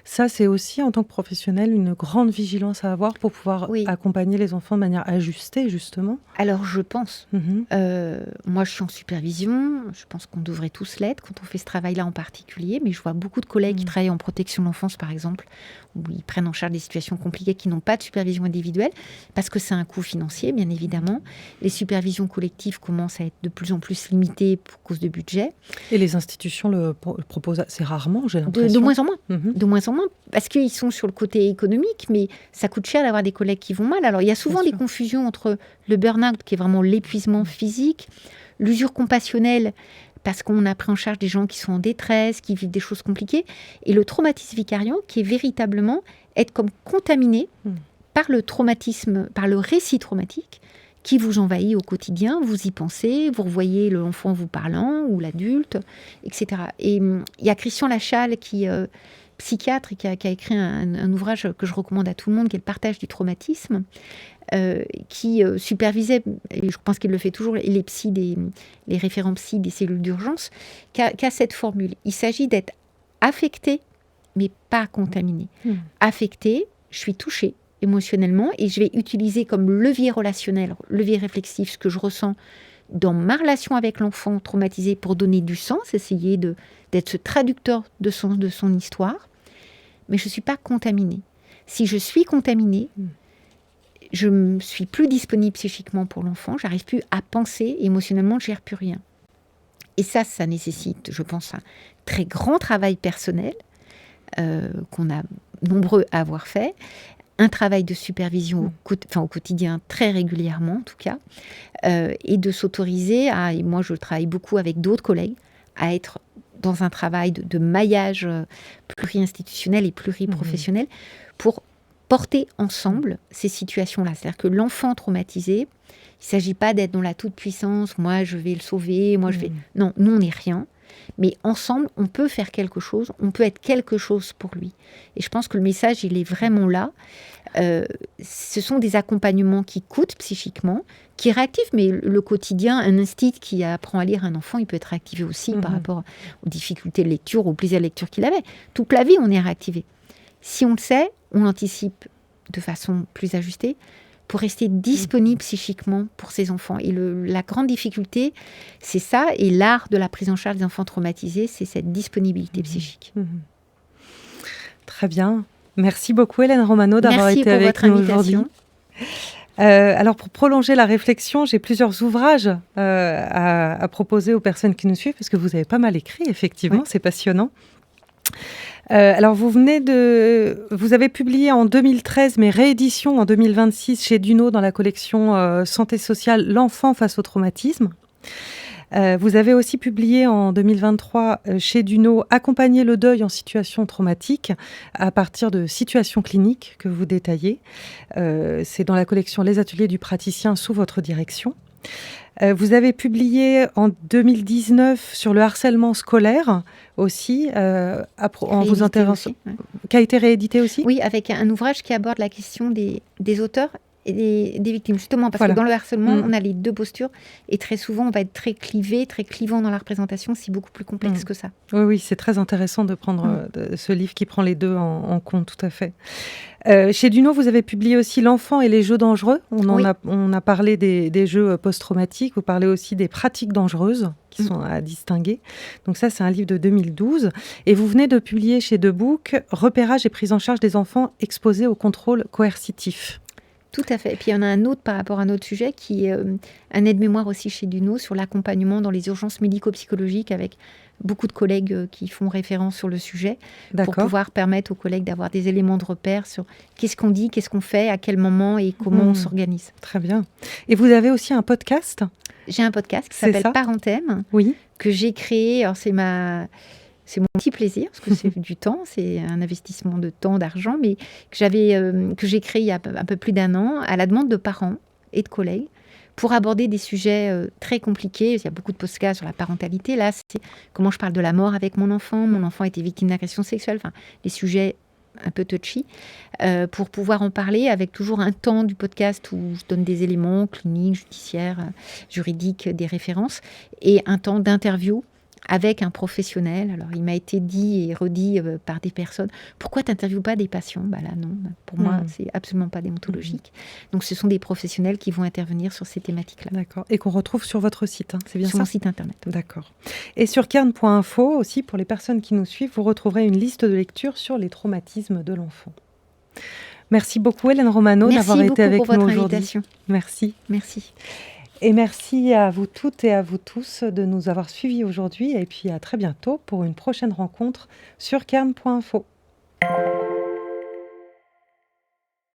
Ça, c'est aussi, en tant que professionnel, une grande vigilance à avoir pour pouvoir accompagner les enfants de manière ajustée, justement. Alors, je pense. Moi, je suis en supervision. Je pense qu'on devrait tous l'être quand on fait ce travail-là en particulier. Mais je vois beaucoup de collègues qui travaillent en protection de l'enfance, par exemple, où ils prennent en charge des situations compliquées qui n'ont pas de supervision individuelle individuelle, parce que c'est un coût financier, bien évidemment. Les supervisions collectives commencent à être de plus en plus limitées pour cause de budget. Et les institutions le proposent assez rarement, j'ai De l'impression. moins en moins. De moins en moins, parce qu'ils sont sur le côté économique, mais ça coûte cher d'avoir des collègues qui vont mal. Alors, il y a souvent des confusions entre le burn-out, qui est vraiment l'épuisement physique, l'usure compassionnelle, parce qu'on a pris en charge des gens qui sont en détresse, qui vivent des choses compliquées, et le traumatisme vicariant, qui est véritablement être comme contaminé par le traumatisme, par le récit traumatique, qui vous envahit au quotidien, vous y pensez, vous revoyez l'enfant vous parlant, ou l'adulte, etc. Et il y a Christian Lachal, qui psychiatre, et qui a écrit un ouvrage que je recommande à tout le monde, qui est le partage du traumatisme, qui supervisait, et je pense qu'il le fait toujours, les référents psy des cellules d'urgence, qu'a cette formule. Il s'agit d'être affecté, mais pas contaminé. Affecté, je suis touchée émotionnellement, et je vais utiliser comme levier relationnel, levier réflexif, ce que je ressens dans ma relation avec l'enfant traumatisé pour donner du sens, essayer d'être ce traducteur de son histoire, mais je ne suis pas contaminée. Si je suis contaminée, je ne suis plus disponible psychiquement pour l'enfant, j'arrive plus à penser, émotionnellement, je ne gère plus rien. Et ça nécessite, je pense, un très grand travail personnel, qu'on a nombreux à avoir fait, un travail de supervision au quotidien, très régulièrement en tout cas, et de s'autoriser et moi je travaille beaucoup avec d'autres collègues, à être dans un travail de maillage pluri-institutionnel et pluriprofessionnel pour porter ensemble ces situations-là. C'est-à-dire que l'enfant traumatisé, il ne s'agit pas d'être dans la toute-puissance, moi je vais le sauver, moi je vais... Non, nous on n'est rien, mais ensemble on peut faire quelque chose, on peut être quelque chose pour lui. Et je pense que le message, il est vraiment là. Ce sont des accompagnements qui coûtent psychiquement, qui réactivent, mais le quotidien, un instinct qui apprend à lire un enfant, il peut être réactivé aussi par rapport aux difficultés de lecture, au plaisir de lecture qu'il avait. Toute la vie, on est réactivé. Si on le sait, on l'anticipe de façon plus ajustée pour rester disponible psychiquement pour ses enfants. Et la grande difficulté, c'est ça, et l'art de la prise en charge des enfants traumatisés, c'est cette disponibilité psychique. Très bien. Merci beaucoup Hélène Romano d'avoir été avec nous aujourd'hui. Alors pour prolonger la réflexion, j'ai plusieurs ouvrages à proposer aux personnes qui nous suivent, parce que vous avez pas mal écrit, effectivement, c'est passionnant. Alors vous avez publié en 2013, mais réédition en 2026 chez Duno dans la collection Santé sociale, l'enfant face au traumatisme. Vous avez aussi publié en 2023 chez Duno Accompagner le deuil en situation traumatique à partir de situations cliniques que vous détaillez. C'est dans la collection Les ateliers du praticien sous votre direction. Vous avez publié en 2019 sur le harcèlement scolaire aussi, en vous intéressant, qui a été réédité aussi. Oui, avec un ouvrage qui aborde la question des auteurs et des victimes, justement, parce que dans le harcèlement, on a les deux postures, et très souvent, on va être très clivé, très clivant dans la représentation, c'est beaucoup plus complexe que ça. Oui, c'est très intéressant de prendre ce livre qui prend les deux en compte, tout à fait. Chez Duno, vous avez publié aussi L'enfant et les jeux dangereux. On a parlé des jeux post-traumatiques, vous parlez aussi des pratiques dangereuses qui sont à distinguer. Donc ça, c'est un livre de 2012. Et vous venez de publier chez Debook Repérage et prise en charge des enfants exposés au contrôle coercitif. Tout à fait. Et puis il y en a un autre par rapport à un autre sujet qui est un aide-mémoire aussi chez Duno sur l'accompagnement dans les urgences médico-psychologiques avec beaucoup de collègues qui font référence sur le sujet pour pouvoir permettre aux collègues d'avoir des éléments de repère sur qu'est-ce qu'on dit, qu'est-ce qu'on fait, à quel moment et comment on s'organise. Très bien. Et vous avez aussi un podcast ? J'ai un podcast qui s'appelle Parentème, que j'ai créé. Alors c'est mon petit plaisir, parce que c'est du temps, c'est un investissement de temps, d'argent, mais que j'ai créé il y a un peu plus d'1 an, à la demande de parents et de collègues, pour aborder des sujets très compliqués. Il y a beaucoup de podcasts sur la parentalité. Là, c'est comment je parle de la mort avec mon enfant a été victime d'agression sexuelle, enfin, des sujets un peu touchy, pour pouvoir en parler avec toujours un temps du podcast où je donne des éléments cliniques, judiciaires, juridiques, des références, et un temps d'interview avec un professionnel. Alors, il m'a été dit et redit par des personnes, pourquoi tu n'interviewes pas des patients ? Là, non, pour moi, c'est absolument pas déontologique. Donc, ce sont des professionnels qui vont intervenir sur ces thématiques-là. D'accord. Et qu'on retrouve sur votre site, c'est bien ça ? Sur mon site internet. D'accord. Et sur kern.info aussi, pour les personnes qui nous suivent, vous retrouverez une liste de lecture sur les traumatismes de l'enfant. Merci beaucoup Hélène Romano d'avoir été avec nous aujourd'hui. Merci. Merci. Et merci à vous toutes et à vous tous de nous avoir suivis aujourd'hui et puis à très bientôt pour une prochaine rencontre sur Kern.info.